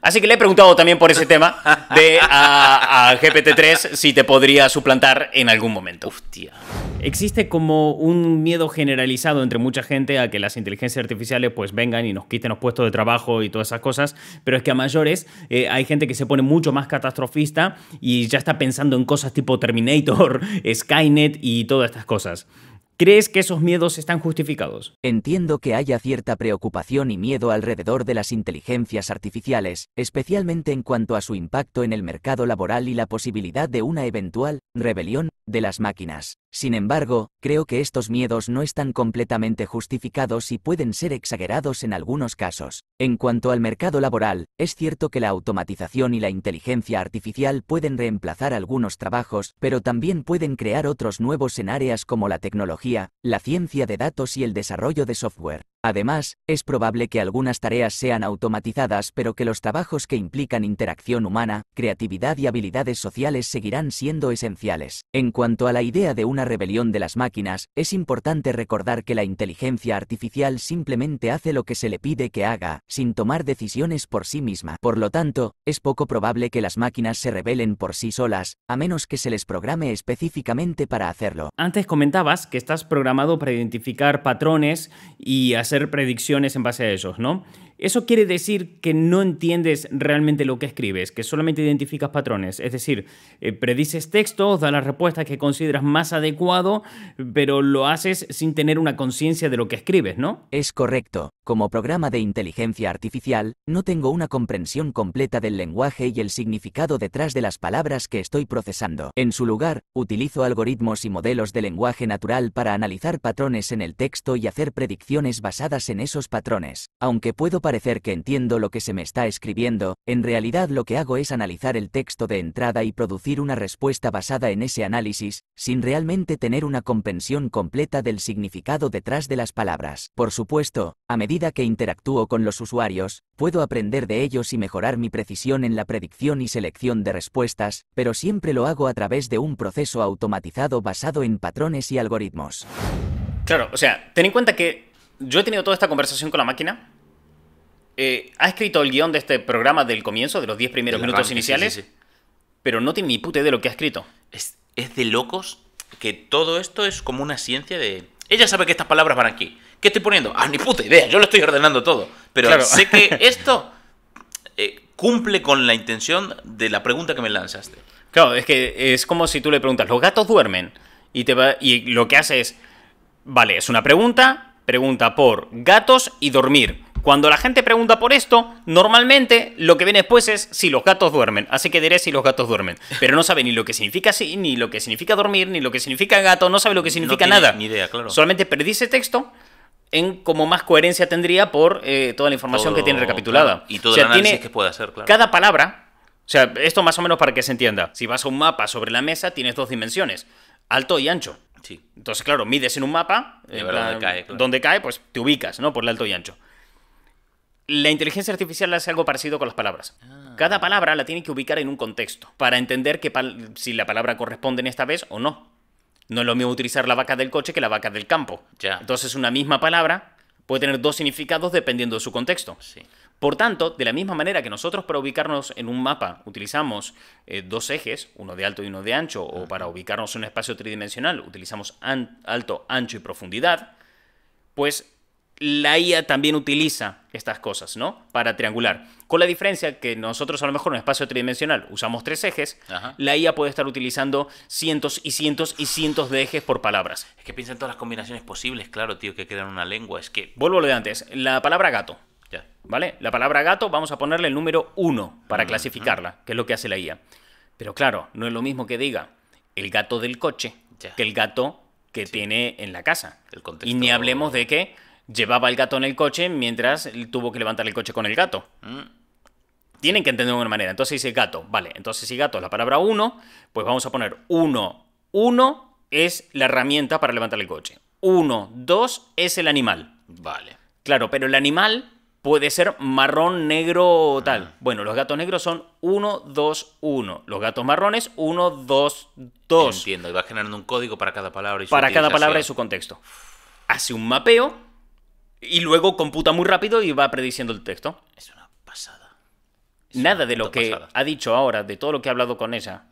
Así que le he preguntado también por ese tema a GPT-3 si te podría suplantar en algún momento. Hostia. Existe como un miedo generalizado entre mucha gente a que las inteligencias artificiales pues vengan y nos quiten los puestos de trabajo y todas esas cosas, pero es que a mayores hay gente que se pone mucho más catastrofista y ya está pensando en cosas tipo Terminator, Skynet y todas estas cosas. ¿Crees que esos miedos están justificados? Entiendo que haya cierta preocupación y miedo alrededor de las inteligencias artificiales, especialmente en cuanto a su impacto en el mercado laboral y la posibilidad de una eventual rebelión de las máquinas. Sin embargo, creo que estos miedos no están completamente justificados y pueden ser exagerados en algunos casos. En cuanto al mercado laboral, es cierto que la automatización y la inteligencia artificial pueden reemplazar algunos trabajos, pero también pueden crear otros nuevos en áreas como la tecnología, la ciencia de datos y el desarrollo de software. Además, es probable que algunas tareas sean automatizadas, pero que los trabajos que implican interacción humana, creatividad y habilidades sociales seguirán siendo esenciales. En cuanto a la idea de una rebelión de las máquinas, es importante recordar que la inteligencia artificial simplemente hace lo que se le pide que haga, sin tomar decisiones por sí misma. Por lo tanto, es poco probable que las máquinas se rebelen por sí solas, a menos que se les programe específicamente para hacerlo. Antes comentabas que estás programado para identificar patrones y hacer predicciones en base a ellos, ¿no? Eso quiere decir que no entiendes realmente lo que escribes, que solamente identificas patrones. Es decir, predices textos, das las respuestas que consideras más adecuado, pero lo haces sin tener una conciencia de lo que escribes, ¿no? Es correcto. Como programa de inteligencia artificial, no tengo una comprensión completa del lenguaje y el significado detrás de las palabras que estoy procesando. En su lugar, utilizo algoritmos y modelos de lenguaje natural para analizar patrones en el texto y hacer predicciones basadas en esos patrones. Aunque puedo parecer que entiendo lo que se me está escribiendo, en realidad lo que hago es analizar el texto de entrada y producir una respuesta basada en ese análisis, sin realmente tener una comprensión completa del significado detrás de las palabras. Por supuesto, a medida que interactúo con los usuarios, puedo aprender de ellos y mejorar mi precisión en la predicción y selección de respuestas, pero siempre lo hago a través de un proceso automatizado basado en patrones y algoritmos. Claro, o sea, ten en cuenta que yo he tenido toda esta conversación con la máquina. Ha escrito el guión de este programa del comienzo, de los 10 primeros minutos iniciales, sí. Pero no tiene ni puta idea de lo que ha escrito. Es de locos que todo esto es como una ciencia de... Ella sabe que estas palabras van aquí. ¿Qué estoy poniendo? Ni puta idea, yo lo estoy ordenando todo. Pero claro, sé que esto cumple con la intención de la pregunta que me lanzaste. Claro, es que es como si tú le preguntas, ¿los gatos duermen? Y lo que hace es, vale, es una pregunta por gatos y dormir. Cuando la gente pregunta por esto, normalmente lo que viene después es si los gatos duermen. Así que diré si los gatos duermen. Pero no sabe ni lo que significa sí, ni lo que significa dormir, ni lo que significa gato, no sabe lo que significa nada. Ni idea, claro. Solamente predice texto en como más coherencia tendría por toda la información que tiene recapitulada. Claro. Y todo el análisis que puede hacer, claro. Cada palabra, o sea, esto más o menos para que se entienda. Si vas a un mapa sobre la mesa, tienes 2 dimensiones, alto y ancho. Sí. Entonces, claro, mides en un mapa, en plan, dónde cae, claro. Donde cae, pues te ubicas, ¿no? Por el alto y ancho. La inteligencia artificial hace algo parecido con las palabras. Cada palabra la tiene que ubicar en un contexto para entender si la palabra corresponde en esta vez o no. No es lo mismo utilizar la vaca del coche que la vaca del campo. Ya. Entonces, una misma palabra puede tener 2 significados dependiendo de su contexto. Sí. Por tanto, de la misma manera que nosotros para ubicarnos en un mapa utilizamos 2 ejes, uno de alto y uno de ancho, o para ubicarnos en un espacio tridimensional utilizamos alto, ancho y profundidad, pues la IA también utiliza estas cosas, ¿no? Para triangular. Con la diferencia que nosotros a lo mejor en un espacio tridimensional usamos 3 ejes, la IA puede estar utilizando cientos y cientos y cientos de ejes por palabras. Es que piensa en todas las combinaciones posibles, claro, tío, que crean una lengua. Es que... Vuelvo a lo de antes. La palabra gato. Ya. ¿Vale? La palabra gato vamos a ponerle el número 1 para clasificarla, que es lo que hace la IA. Pero claro, no es lo mismo que diga el gato del coche que el gato que tiene en la casa. El contexto... Y ni hablemos de que llevaba el gato en el coche mientras tuvo que levantar el coche con el gato. Tienen que entender de una manera. Entonces dice gato. Vale, entonces si gato es la palabra 1, pues vamos a poner 1. 1 es la herramienta para levantar el coche. 1, 2 es el animal. Vale. Claro, pero el animal puede ser marrón, negro o tal. Bueno, los gatos negros son 1, 2, 1. Los gatos marrones, 1, 2, 2. Entiendo, y va generando un código para cada palabra y su para cada palabra y su contexto. Hace un mapeo y luego computa muy rápido y va prediciendo el texto. Es una pasada. Nada de lo que ha dicho ahora, de todo lo que ha hablado con ella,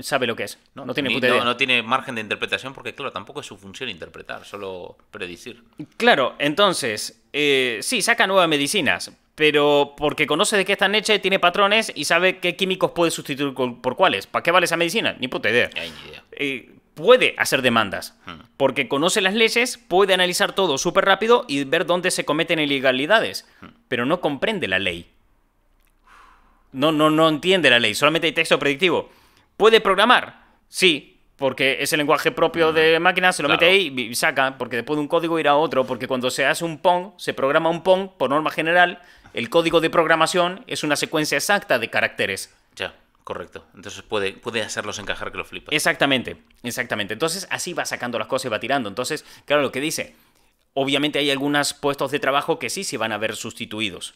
sabe lo que es. No tiene puta idea. No tiene margen de interpretación porque, claro, tampoco es su función interpretar, solo predecir. Claro, entonces, sí, saca nuevas medicinas, pero porque conoce de qué están hechas, tiene patrones y sabe qué químicos puede sustituir por cuáles. ¿Para qué vale esa medicina? Ni puta idea. Ni idea. Puede hacer demandas, porque conoce las leyes, puede analizar todo súper rápido y ver dónde se cometen ilegalidades, pero no comprende la ley. No entiende la ley, solamente hay texto predictivo. ¿Puede programar? Sí, porque es el lenguaje propio de máquina, se lo mete ahí y saca, porque después de un código irá a otro, porque cuando se hace un PON, se programa un PON, por norma general, el código de programación es una secuencia exacta de caracteres. Ya. Correcto. Entonces puede hacerlos encajar que lo flipas. Exactamente. Entonces así va sacando las cosas y va tirando. Entonces, claro, lo que dice, obviamente hay algunos puestos de trabajo que sí se van a ver sustituidos.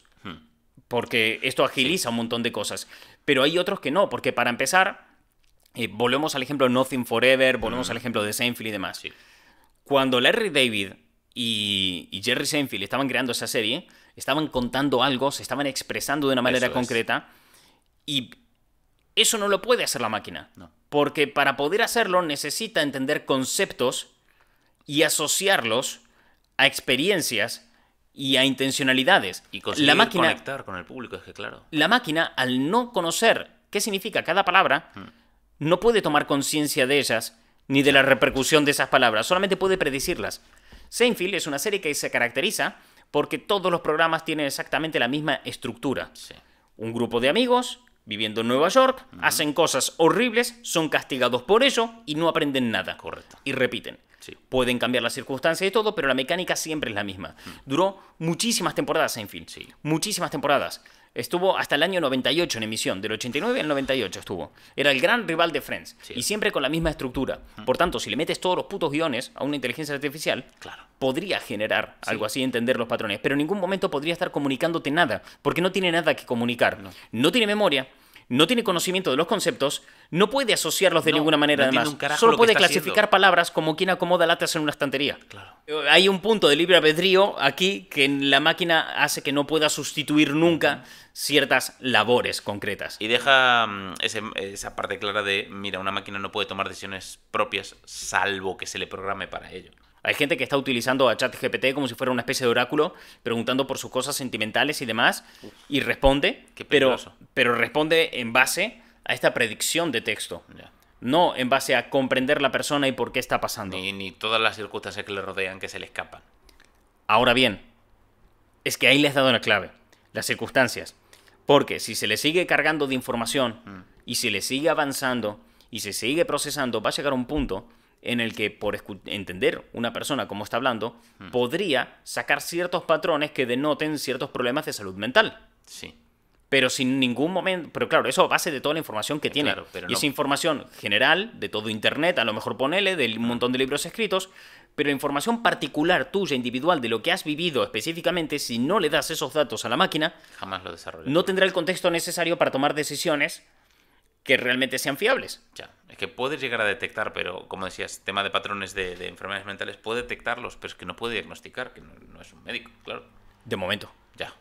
Porque esto agiliza un montón de cosas. Pero hay otros que no, porque para empezar, volvemos al ejemplo de Nothing Forever, volvemos al ejemplo de Seinfeld y demás. Sí. Cuando Larry David y Jerry Seinfeld estaban creando esa serie, estaban contando algo, se estaban expresando de una manera concreta y eso no lo puede hacer la máquina. No. Porque para poder hacerlo necesita entender conceptos y asociarlos a experiencias y a intencionalidades. Y conseguir conectar con el público, es que claro. La máquina, al no conocer qué significa cada palabra, no puede tomar conciencia de ellas ni de la repercusión de esas palabras. Solamente puede predecirlas. Seinfeld es una serie que se caracteriza porque todos los programas tienen exactamente la misma estructura. Sí. Un grupo de amigos viviendo en Nueva York, hacen cosas horribles, son castigados por ello y no aprenden nada. Correcto. Y repiten. Sí. Pueden cambiar las circunstancias y todo, pero la mecánica siempre es la misma. Duró muchísimas temporadas Seinfeld. Sí. Muchísimas temporadas. Estuvo hasta el año 98 en emisión. Del 89 al 98 estuvo. Era el gran rival de Friends. Sí. Y siempre con la misma estructura. Por tanto, si le metes todos los putos guiones a una inteligencia artificial, Claro. podría generar Sí. algo así, entender los patrones. Pero en ningún momento podría estar comunicándote nada. Porque no tiene nada que comunicar. No tiene memoria. No tiene conocimiento de los conceptos, no puede asociarlos de No, ninguna manera, no entiende además. un carajo Solo lo que puede está clasificar haciendo. palabras como quien acomoda latas en una estantería. Claro. Hay un punto de libre albedrío aquí que la máquina hace que no pueda sustituir nunca ciertas labores concretas. Y deja esa parte clara de, mira, una máquina no puede tomar decisiones propias salvo que se le programe para ello. Hay gente que está utilizando a ChatGPT como si fuera una especie de oráculo, preguntando por sus cosas sentimentales y demás, y responde, Qué pero peligroso. responde en base a esta predicción de texto, Ya. no en base a comprender la persona y por qué está pasando. Ni todas las circunstancias que le rodean que se le escapan. Ahora bien, es que ahí le has dado la clave, las circunstancias. Porque si se le sigue cargando de información y se le sigue avanzando y se sigue procesando, va a llegar a un punto en el que por entender una persona cómo está hablando, podría sacar ciertos patrones que denoten ciertos problemas de salud mental. Sí. Pero sin ningún momento... Pero claro, eso a base de toda la información que tiene. Claro, pero y no- esa información general, de todo Internet, a lo mejor ponele, de un montón de libros escritos, pero información particular, tuya, individual, de lo que has vivido específicamente, si no le das esos datos a la máquina, Jamás lo desarrolla. no tendrá el contexto necesario para tomar decisiones que realmente sean fiables. Ya, es que puede llegar a detectar, pero como decías, tema de patrones de enfermedades mentales, puede detectarlos, pero es que no puede diagnosticar, que no es un médico, claro. De momento. Ya,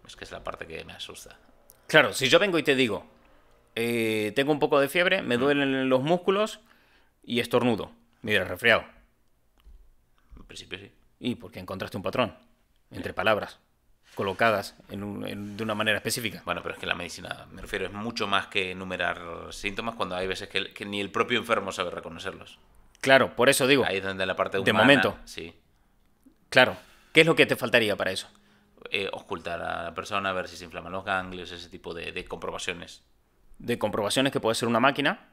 es que es la parte que me asusta. Claro, si yo vengo y te digo, tengo un poco de fiebre, me duelen los músculos y estornudo. Mira, resfriado. En principio sí. Y porque encontraste un patrón entre palabras colocadas de una manera específica. Bueno, pero es que la medicina, me refiero, es mucho más que enumerar síntomas cuando hay veces que ni el propio enfermo sabe reconocerlos. Claro, por eso digo, Ahí es donde la parte De humana... momento. Sí. claro, ¿qué es lo que te faltaría para eso? Ocultar a la persona, ver si se inflaman los ganglios, ese tipo de comprobaciones. De comprobaciones que puede ser una máquina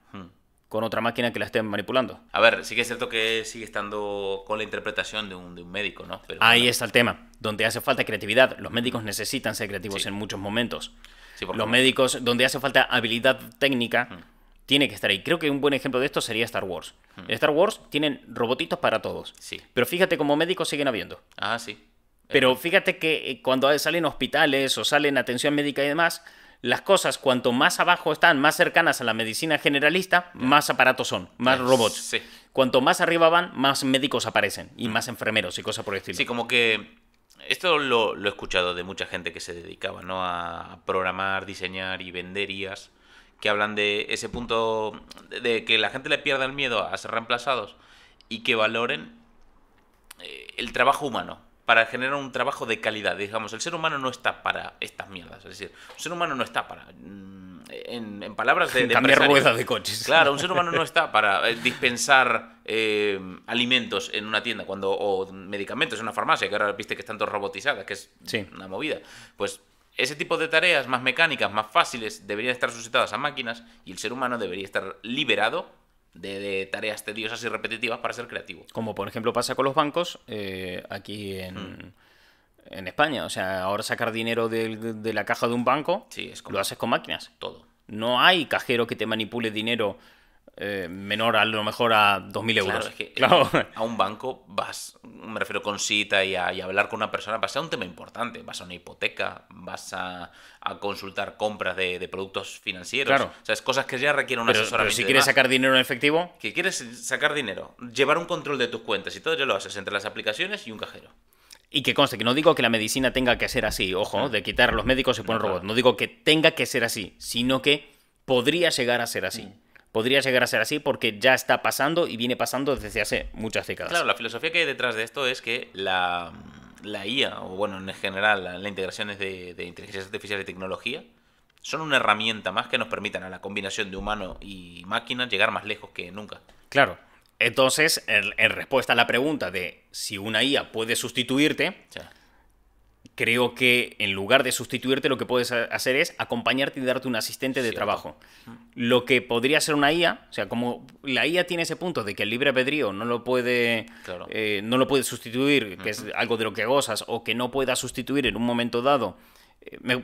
con otra máquina que la esté manipulando. A ver, sí que es cierto que sigue estando con la interpretación de un médico, ¿no? Pero Ahí bueno, está el tema, donde hace falta creatividad. Los médicos necesitan ser creativos Sí. en muchos momentos. sí, porque Los médicos, donde hace falta habilidad técnica, tiene que estar ahí. Creo que un buen ejemplo de esto sería Star Wars. En Star Wars tienen robotitos para todos. Sí. Pero fíjate, como médicos siguen habiendo. Ah, sí. Pero fíjate que cuando salen hospitales o salen atención médica y demás, las cosas cuanto más abajo están, más cercanas a la medicina generalista, más aparatos son, más robots. Sí. Cuanto más arriba van, más médicos aparecen y más enfermeros y cosas por el estilo. Sí, como que esto lo he escuchado de mucha gente que se dedicaba, ¿no? A programar, diseñar y vender IAs, que hablan de ese punto de que la gente le pierda el miedo a ser reemplazados y que valoren el trabajo humano para generar un trabajo de calidad. Digamos, el ser humano no está para estas mierdas. Es decir, un ser humano no está para... En palabras de Cambiar empresario. ruedas de coches. Claro, un ser humano no está para dispensar alimentos en una tienda o medicamentos en una farmacia, que ahora viste que están todos robotizadas, que es Sí. una movida. Pues ese tipo de tareas más mecánicas, más fáciles, deberían estar suscitadas a máquinas y el ser humano debería estar liberado de tareas tediosas y repetitivas para ser creativo. Como por ejemplo pasa con los bancos aquí en España. O sea, ahora sacar dinero de la caja de un banco Sí, es como lo haces con máquinas. todo. No hay cajero que te manipule dinero menor a lo mejor a 2.000 euros. Claro, es que Claro. a un banco vas, me refiero con cita y a hablar con una persona, vas a un tema importante, vas a una hipoteca, vas a consultar compras de productos financieros, Claro. o sea, es cosas que ya requieren un Pero asesoramiento. si y quieres demás. sacar dinero en efectivo, Que quieres sacar dinero, llevar un control de tus cuentas y todo, ya lo haces entre las aplicaciones y un cajero. y que conste que no digo que la medicina tenga que ser así, ojo, de quitar a los médicos y poner No, claro. robots. No digo que tenga que ser así, sino que podría llegar a ser así. Podría llegar a ser así porque ya está pasando y viene pasando desde hace muchas décadas. Claro, la filosofía que hay detrás de esto es que la IA, o bueno, en general, la integraciones de inteligencia artificial y tecnología, son una herramienta más que nos permitan a la combinación de humano y máquina llegar más lejos que nunca. Claro. Entonces, en respuesta a la pregunta de si una IA puede sustituirte, O sea, creo que en lugar de sustituirte, lo que puedes hacer es acompañarte y darte un asistente de Cierto. trabajo. Lo que podría ser una IA, o sea, como la IA tiene ese punto de que el libre albedrío no lo puede, Claro. no lo puede sustituir, que es algo de lo que gozas, o que no pueda sustituir en un momento dado,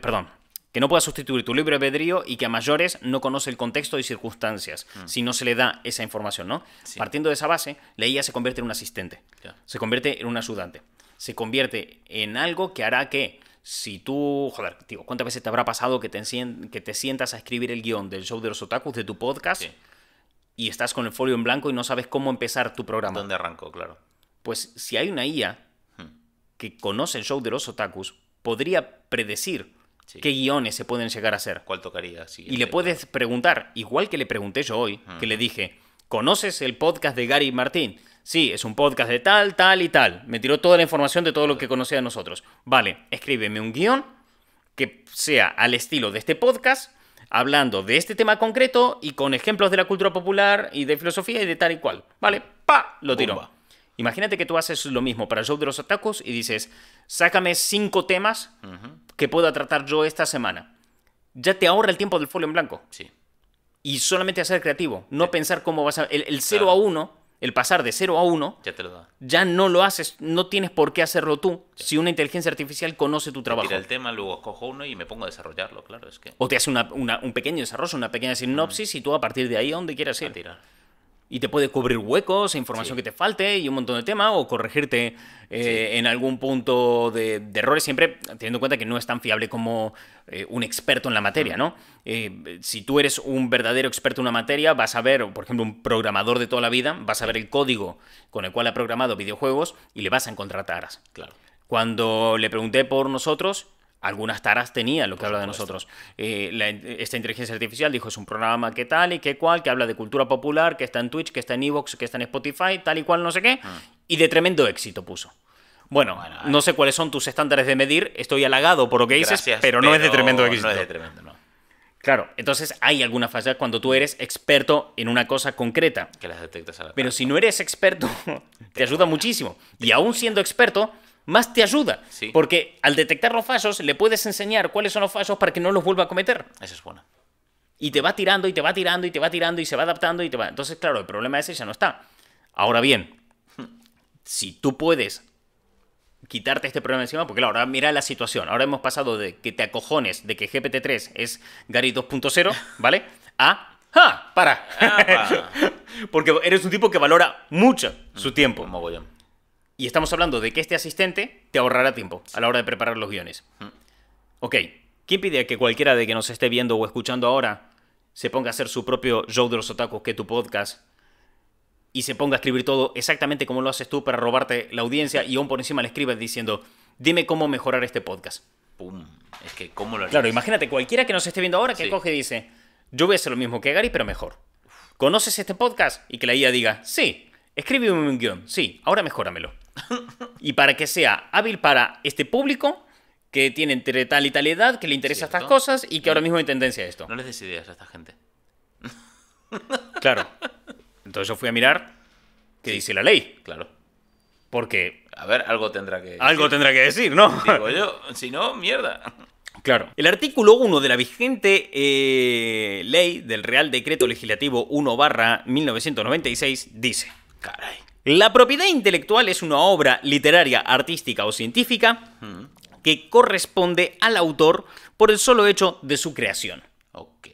perdón, que no pueda sustituir tu libre albedrío y que a mayores no conoce el contexto y circunstancias si no se le da esa información, ¿no? Sí. Partiendo de esa base, la IA se convierte en un asistente, Ya. se convierte en un ayudante, se convierte en algo que hará que si tú, joder, tío, ¿cuántas veces te habrá pasado que te sientas a escribir el guión del show de los otakus de tu podcast Sí. y estás con el folio en blanco y no sabes cómo empezar tu programa? ¿Dónde arrancó? Claro. Pues si hay una IA que conoce el show de los otakus, podría predecir Sí. qué guiones se pueden llegar a hacer. ¿Cuál tocaría? Y le puedes preguntar, igual que le pregunté yo hoy, que le dije, ¿conoces el podcast de Gary Martín? Sí, es un podcast de tal, tal y tal. Me tiró toda la información de todo lo que conocía de nosotros. Vale, escríbeme un guión que sea al estilo de este podcast, hablando de este tema concreto y con ejemplos de la cultura popular y de filosofía y de tal y cual. Vale, ¡pa! Lo tiró. Bomba. Imagínate que tú haces lo mismo para el show de los otakus y dices, sácame 5 temas que pueda tratar yo esta semana. Ya te ahorra el tiempo del folio en blanco. Sí. Y solamente hacer creativo, no pensar cómo vas a... El 0 Claro. a 1, el pasar de 0 a 1, Ya te lo da. ya no lo haces, no tienes por qué hacerlo tú si una inteligencia artificial conoce tu trabajo. Tira el tema, luego cojo uno y me pongo a desarrollarlo, claro, es que... O te hace un pequeño desarrollo, una pequeña sinopsis y tú a partir de ahí a donde quieras A ir. tirar. Y te puede cubrir huecos, información Sí. que te falte y un montón de temas, o corregirte en algún punto de errores, siempre teniendo en cuenta que no es tan fiable como un experto en la materia, ¿no? Si tú eres un verdadero experto en una materia, vas a ver, por ejemplo, un programador de toda la vida, vas a ver el código con el cual ha programado videojuegos y le vas a encontrar taras. Claro. Cuando le pregunté por nosotros, algunas taras tenía lo que Por habla de supuesto. nosotros. Esta inteligencia artificial dijo, es un programa que tal y que cual, que habla de cultura popular, que está en Twitch, que está en Evox, que está en Spotify, tal y cual, no sé qué. Y de tremendo éxito puso. Bueno, Bueno, no sé cuáles son tus estándares de medir, estoy halagado por lo que dices, Gracias, pero no es de tremendo éxito. No es de tremendo, no. Claro, entonces hay alguna falla cuando tú eres experto en una cosa concreta. Que las detectas a la Pero si no eres experto, te ayuda muchísimo. Y aún siendo experto, más te ayuda. Sí. Porque al detectar los fallos, le puedes enseñar cuáles son los fallos para que no los vuelva a cometer. Esa es buena. Y te va tirando, y te va tirando, y te va tirando, y se va adaptando, y te va... Entonces, claro, el problema ese ya no está. Ahora bien, si tú puedes quitarte este problema encima, porque claro, ahora mira la situación. Ahora hemos pasado de que te acojones de que GPT-3 es Gary 2.0, ¿vale? A... ¡Ja! ¡Para! ¡Apa! Porque eres un tipo que valora mucho su tiempo. Un mogollón. Y estamos hablando de que este asistente te ahorrará tiempo a la hora de preparar los guiones. Ok, ¿quién pide que cualquiera de que nos esté viendo o escuchando ahora se ponga a hacer su propio show de los otakus, que es tu podcast, y se ponga a escribir todo exactamente como lo haces tú para robarte la audiencia y aún por encima le escribes diciendo, dime cómo mejorar este podcast? Pum. Es que, ¿cómo lo harías? Claro, imagínate, cualquiera que nos esté viendo ahora que Sí. coge y dice, yo voy a hacer lo mismo que Gary, pero mejor. ¿Conoces este podcast? Y que la IA diga, sí, escríbeme un guión, sí, ahora mejóramelo. Y para que sea hábil para este público que tiene entre tal y tal edad, que le interesan estas Cierto. cosas y que ahora mismo hay tendencia a esto. No les des ideas a esta gente. Claro. Entonces yo fui a mirar qué dice la ley. Claro. Porque A ver, algo tendrá que... algo tendrá que decir, ¿no? Digo yo, si no, mierda. Claro. El artículo 1 de la vigente ley del Real Decreto Legislativo 1/1996 dice: Caray. la propiedad intelectual es una obra literaria, artística o científica que corresponde al autor por el solo hecho de su creación. Ok.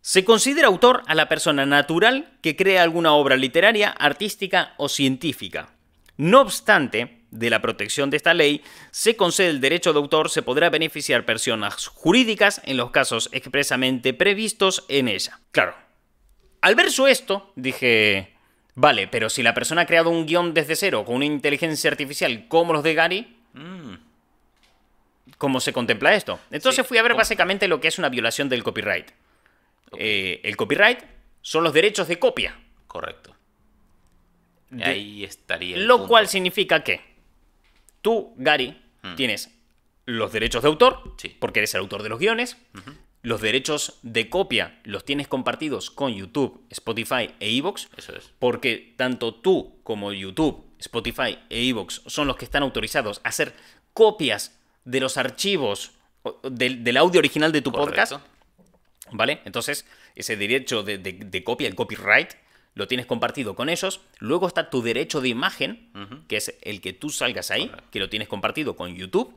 Se considera autor a la persona natural que crea alguna obra literaria, artística o científica. No obstante, de la protección de esta ley, se concede el derecho de autor, se podrá beneficiar personas jurídicas en los casos expresamente previstos en ella. Claro, al ver yo esto, dije, vale, pero si la persona ha creado un guión desde cero con una inteligencia artificial como los de Gary, ¿cómo se contempla esto? Entonces Sí, fui a ver ¿cómo? básicamente lo que es una violación del copyright. El copyright son los derechos de copia. Correcto. Y ahí estaría el Lo punto. cual significa que tú, Gary, tienes los derechos de autor, Sí. porque eres el autor de los guiones. Los derechos de copia los tienes compartidos con YouTube, Spotify e Evox, Eso es. porque tanto tú como YouTube, Spotify e Evox son los que están autorizados a hacer copias de los archivos del audio original de tu podcast, Correcto. ¿vale? Entonces, ese derecho de copia, el copyright, lo tienes compartido con ellos. Luego está tu derecho de imagen, que es el que tú salgas ahí, Correcto. que lo tienes compartido con YouTube,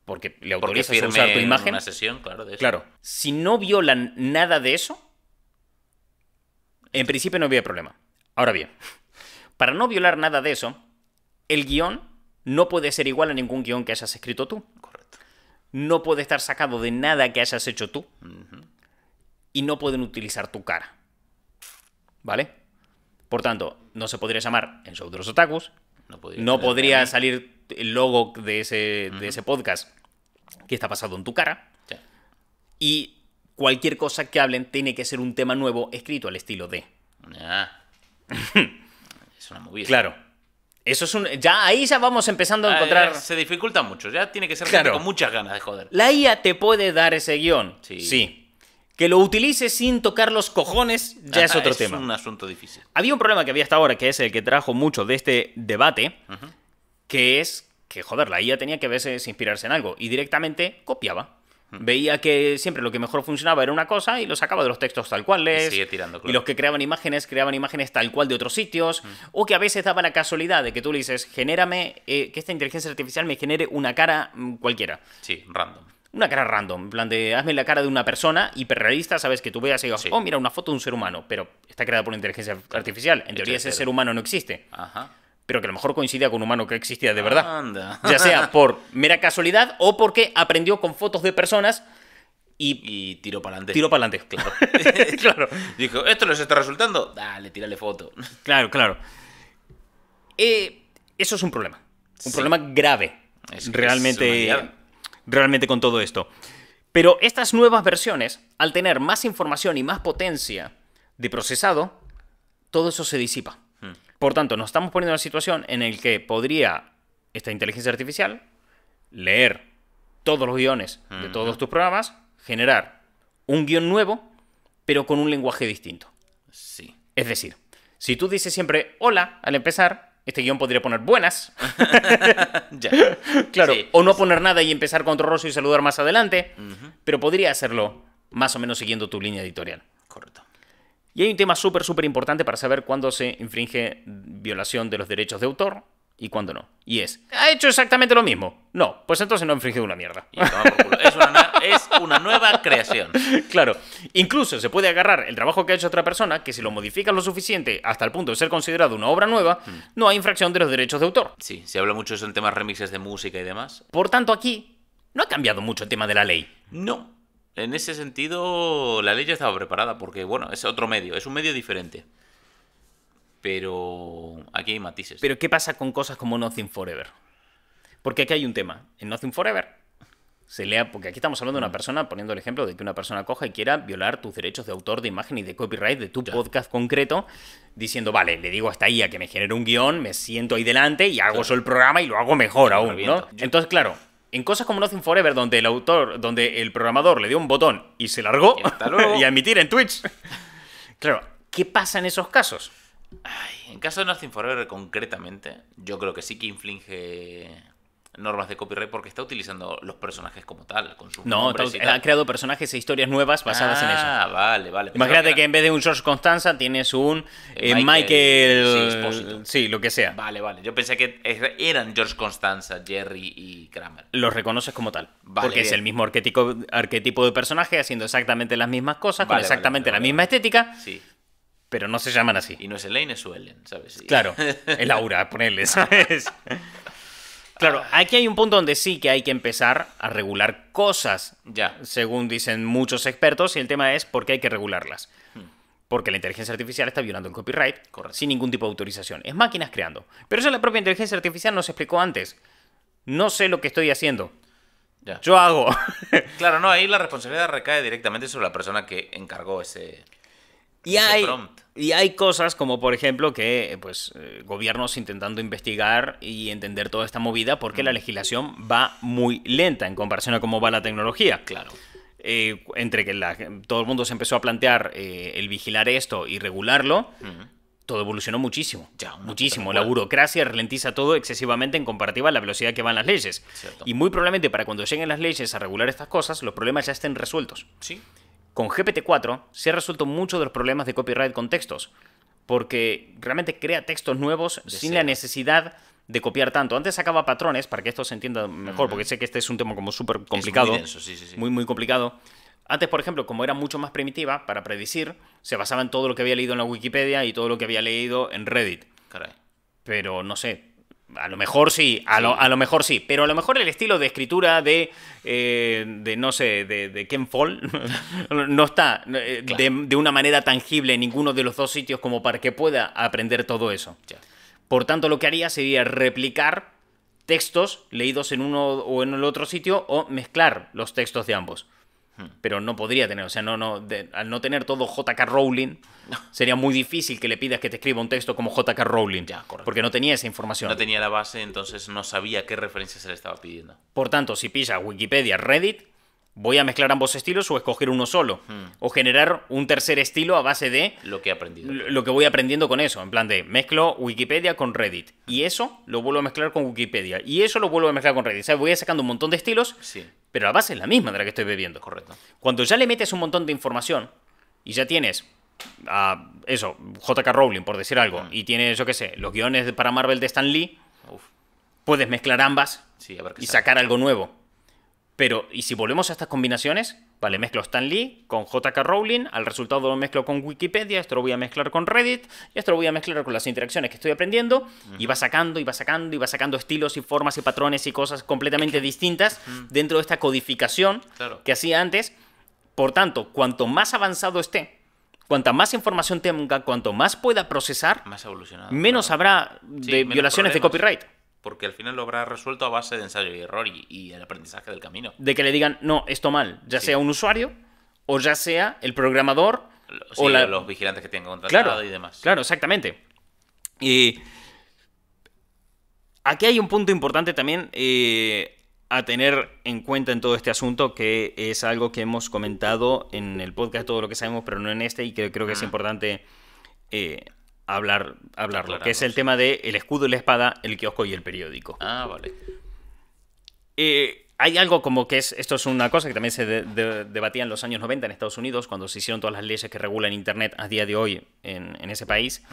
porque le Porque autorizas a firme usar tu en imagen. una sesión, claro, de eso. Claro, si no violan nada de eso, en principio no había problema. Ahora bien, para no violar nada de eso, el guión no puede ser igual a ningún guión que hayas escrito tú. Correcto. No puede estar sacado de nada que hayas hecho tú. Y no pueden utilizar tu cara. ¿Vale? Por tanto, no se podría llamar El Show de los Otakus. No No podría salir el logo de ese podcast que está basado en tu cara. Sí. Y cualquier cosa que hablen tiene que ser un tema nuevo escrito al estilo de. Ya. Es una movida. Claro. Eso es ahí ya vamos empezando a encontrar. Se dificulta mucho. Ya tiene que ser Claro. gente con muchas ganas de joder. La IA te puede dar ese guión. Sí. Que lo utilices sin tocar los cojones ya es Ajá, otro tema. Es un asunto difícil. Había un problema que había hasta ahora, que es el que trajo mucho de este debate, que es que, joder, la IA tenía que a veces inspirarse en algo y directamente copiaba. Veía que siempre lo que mejor funcionaba era una cosa y lo sacaba de los textos tal cual Y sigue tirando, claro. Y los que creaban imágenes tal cual de otros sitios. O que a veces daba la casualidad de que tú le dices, genérame, que esta inteligencia artificial me genere una cara cualquiera. Sí, random. Una cara random, en plan de hazme la cara de una persona hiperrealista, sabes, que tú veas y digas, Sí. oh, mira, una foto de un ser humano, pero está creada por una inteligencia artificial. En teoría ese cero. ser humano no existe, Ajá. pero que a lo mejor coincidía con un humano que existía de verdad. Anda. Ya sea por mera casualidad o porque aprendió con fotos de personas y Y tiro para adelante. tiró para adelante. Claro. Claro, Dijo, ¿esto les está resultando? Dale, tírale foto. claro. Eso es un problema. Un Sí. problema grave. Es realmente, una liada. realmente con todo esto. Pero estas nuevas versiones, al tener más información y más potencia de procesado, todo eso se disipa. Por tanto, nos estamos poniendo en una situación en la que podría esta inteligencia artificial leer todos los guiones de todos tus programas, generar un guión nuevo, pero con un lenguaje distinto. Sí. Es decir, si tú dices siempre hola al empezar, este guión podría poner buenas. Ya. Claro, Sí. o no poner nada y empezar con otro rostro y saludar más adelante, pero podría hacerlo más o menos siguiendo tu línea editorial. Correcto. Y hay un tema súper importante para saber cuándo se infringe violación de los derechos de autor y cuándo no. Y es, ¿ha hecho exactamente lo mismo? No, pues entonces no ha infringido una mierda. Y toma por culo. Es una nueva creación. Claro, incluso se puede agarrar el trabajo que ha hecho otra persona, que si lo modificas lo suficiente hasta el punto de ser considerado una obra nueva, no hay infracción de los derechos de autor. Sí, se habla mucho de eso en temas remixes de música y demás. Por tanto, aquí no ha cambiado mucho el tema de la ley. No. En ese sentido, la ley ya estaba preparada porque, bueno, es otro medio, es un medio diferente. Pero aquí hay matices. Pero ¿qué pasa con cosas como Nothing Forever? Porque aquí hay un tema. En Nothing Forever se lea, porque aquí estamos hablando de una persona, poniendo el ejemplo de que una persona coja y quiera violar tus derechos de autor, de imagen y de copyright de tu podcast concreto, diciendo, vale, le digo a esta IA que me genere un guión, me siento ahí delante y hago yo el programa y lo hago mejor Lo aún, ¿no? reviento. Entonces, claro, en cosas como Nothing Forever, donde el autor, donde el programador le dio un botón y se largó, Y hasta luego. y a emitir en Twitch. Claro, ¿qué pasa en esos casos? Ay, en caso de Nothing Forever concretamente, yo creo que sí que inflige normas de copyright porque está utilizando los personajes como tal, con sus No, nombres y tal. ha creado personajes e historias nuevas basadas en eso. Ah, vale. Imagínate que en vez de un George Constanza tienes un Michael, Michael... sí, Expósito. Sí, lo que sea. Vale. Yo pensé que eran George Constanza, Jerry y Kramer. Los reconoces como tal. Vale, porque es bien. el mismo arquetipo de personaje haciendo exactamente las mismas cosas, con Vale, exactamente vale, la misma estética, Sí. pero no se llaman así. Y no es Elaine, es Suellen, ¿sabes? Sí. Claro, el aura, ponerle, ¿sabes? Claro, aquí hay un punto donde sí que hay que empezar a regular cosas, Ya. según dicen muchos expertos, y el tema es por qué hay que regularlas. Porque la inteligencia artificial está violando el copyright Correcto. sin ningún tipo de autorización. Es máquinas creando. Pero eso la propia inteligencia artificial nos explicó antes. No sé lo que estoy haciendo. Ya. Yo hago. Claro, no, ahí la responsabilidad recae directamente sobre la persona que encargó ese prompt. Y hay cosas como, por ejemplo, que gobiernos intentando investigar y entender toda esta movida porque la legislación va muy lenta en comparación a cómo va la tecnología. Claro. Entre que todo el mundo se empezó a plantear el vigilar esto y regularlo, todo evolucionó muchísimo. Ya, Muchísimo. La burocracia ralentiza todo excesivamente en comparativa a la velocidad que van las leyes. Cierto. Y muy probablemente para cuando lleguen las leyes a regular estas cosas, los problemas ya estén resueltos. Sí. Con GPT-4 se ha resuelto muchos de los problemas de copyright con textos, porque realmente crea textos nuevos sin la cero. necesidad de copiar tanto. Antes sacaba patrones, para que esto se entienda mejor, porque sé que este es un tema como súper complicado. Es muy denso, sí. Muy, muy complicado. Antes, por ejemplo, como era mucho más primitiva, para predecir, se basaba en todo lo que había leído en la Wikipedia y todo lo que había leído en Reddit. Caray. Pero no sé, a lo mejor sí, a lo mejor sí, pero a lo mejor el estilo de escritura de no sé, de Ken Foll no está de una manera tangible en ninguno de los dos sitios como para que pueda aprender todo eso. Ya. Por tanto, lo que haría sería replicar textos leídos en uno o en el otro sitio o mezclar los textos de ambos. Pero no podría tener, o sea, al no tener todo J.K. Rowling, sería muy difícil que le pidas que te escriba un texto como J.K. Rowling, Ya, correcto. porque no tenía esa información. No tenía la base, entonces no sabía qué referencias se le estaba pidiendo. Por tanto, si pilla Wikipedia, Reddit, voy a mezclar ambos estilos o escoger uno solo. O generar un tercer estilo a base de Lo que he aprendido. lo que voy aprendiendo con eso. En plan de mezclo Wikipedia con Reddit. Y eso lo vuelvo a mezclar con Wikipedia. Y eso lo vuelvo a mezclar con Reddit. O sea, voy sacando un montón de estilos, Sí, pero la base es la misma de la que estoy bebiendo. correcto. Cuando ya le metes un montón de información y ya tienes eso, J.K. Rowling, por decir algo, y tienes, yo qué sé, los guiones para Marvel de Stan Lee, Uf. puedes mezclar ambas Sí, a ver qué y sale. sacar algo nuevo. Pero, ¿y si volvemos a estas combinaciones? Vale, mezclo Stan Lee con J.K. Rowling, al resultado lo mezclo con Wikipedia, esto lo voy a mezclar con Reddit, y esto lo voy a mezclar con las interacciones que estoy aprendiendo, y va sacando, y va sacando, y va sacando estilos y formas y patrones y cosas completamente distintas dentro de esta codificación Claro. que hacía antes. Por tanto, cuanto más avanzado esté, cuanta más información tenga, cuanto más pueda procesar, Más evolucionado. menos claro. habrá Sí, de menos violaciones de problemas. copyright. Porque al final lo habrá resuelto a base de ensayo y error y el aprendizaje del camino. De que le digan, no, esto mal, ya Sí. sea un usuario o ya sea el programador Sí, o la... los vigilantes que tengan contratado Claro, y demás. claro, exactamente. Y aquí hay un punto importante también a tener en cuenta en todo este asunto, que es algo que hemos comentado en el podcast, todo lo que sabemos, pero no en este, y que creo que es importante hablarlo, que es el sí. tema de el escudo y la espada, el kiosco y el periódico. Ah, vale. Hay algo como que esto es una cosa que también se debatía en los años 90 en Estados Unidos, cuando se hicieron todas las leyes que regulan Internet a día de hoy en ese país,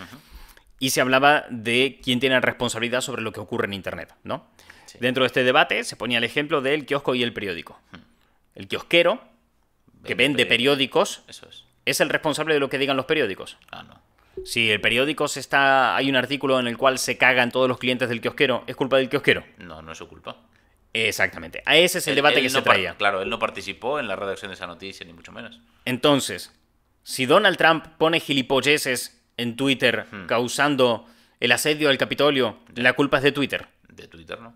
y se hablaba de quién tiene responsabilidad sobre lo que ocurre en Internet, ¿no? Sí. Dentro de este debate se ponía el ejemplo del kiosco y el periódico. El kiosquero, que vende periódicos, Eso es. es el responsable de lo que digan los periódicos. Ah, no. Si el periódico hay un artículo en el cual se cagan todos los clientes del kiosquero, ¿es culpa del kiosquero? No, no es su culpa. Exactamente. A ese es el debate que se traía. Claro, él no participó en la redacción de esa noticia, ni mucho menos. Entonces, si Donald Trump pone gilipolleces en Twitter causando el asedio al Capitolio, la culpa es de Twitter. De Twitter, ¿no?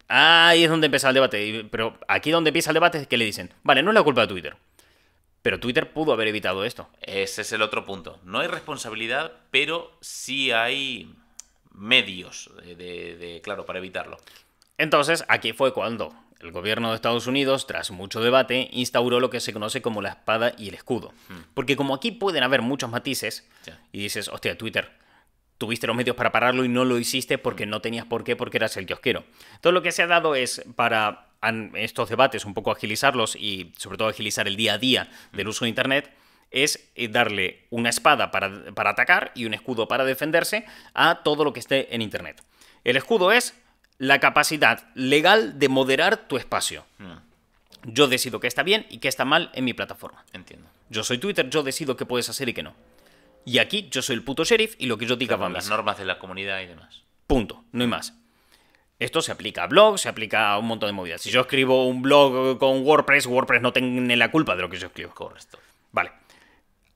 Ahí es donde empieza el debate. Pero aquí donde empieza el debate es que le dicen, vale, no es la culpa de Twitter. Pero Twitter pudo haber evitado esto. Ese es el otro punto. No hay responsabilidad, pero sí hay medios, claro, para evitarlo. Entonces, aquí fue cuando el gobierno de Estados Unidos, tras mucho debate, instauró lo que se conoce como la espada y el escudo. Porque como aquí pueden haber muchos matices, Ya. y dices, hostia, Twitter, tuviste los medios para pararlo y no lo hiciste porque no tenías por qué, porque eras el kiosquero. Todo lo que se ha dado es para estos debates un poco agilizarlos y sobre todo agilizar el día a día del uso de Internet, es darle una espada para atacar y un escudo para defenderse a todo lo que esté en Internet. El escudo es la capacidad legal de moderar tu espacio. Yo decido qué está bien y qué está mal en mi plataforma. Entiendo. Yo soy Twitter, yo decido qué puedes hacer y qué no. Y aquí yo soy el puto sheriff y lo que yo diga va a Las misa. normas de la comunidad y demás. Punto, no hay más. Esto se aplica a blogs, se aplica a un montón de movidas. Si yo escribo un blog con WordPress, WordPress no tiene la culpa de lo que yo escribo. Correcto. Vale.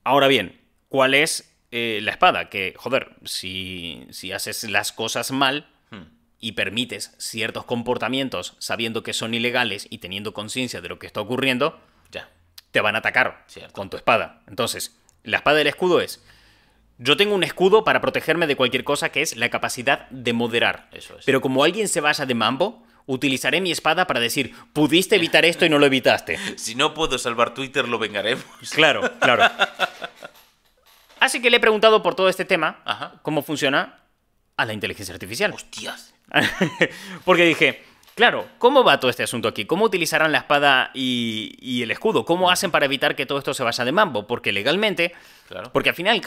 Ahora bien, ¿cuál es la espada? Que, joder, si haces las cosas mal y permites ciertos comportamientos sabiendo que son ilegales y teniendo conciencia de lo que está ocurriendo, Ya. te van a atacar Cierto. con tu espada. Entonces, la espada del escudo es: yo tengo un escudo para protegerme de cualquier cosa, que es la capacidad de moderar. Eso es. Pero como alguien se vaya de mambo, utilizaré mi espada para decir, pudiste evitar esto y no lo evitaste. Si no puedo salvar Twitter, lo vengaremos. Claro, claro. Así que le he preguntado por todo este tema, Ajá. cómo funciona a la inteligencia artificial. Hostias. Porque dije, claro, ¿cómo va todo este asunto aquí? ¿Cómo utilizarán la espada y el escudo? ¿Cómo hacen para evitar que todo esto se vaya de mambo? Porque legalmente, Claro. porque al fin y al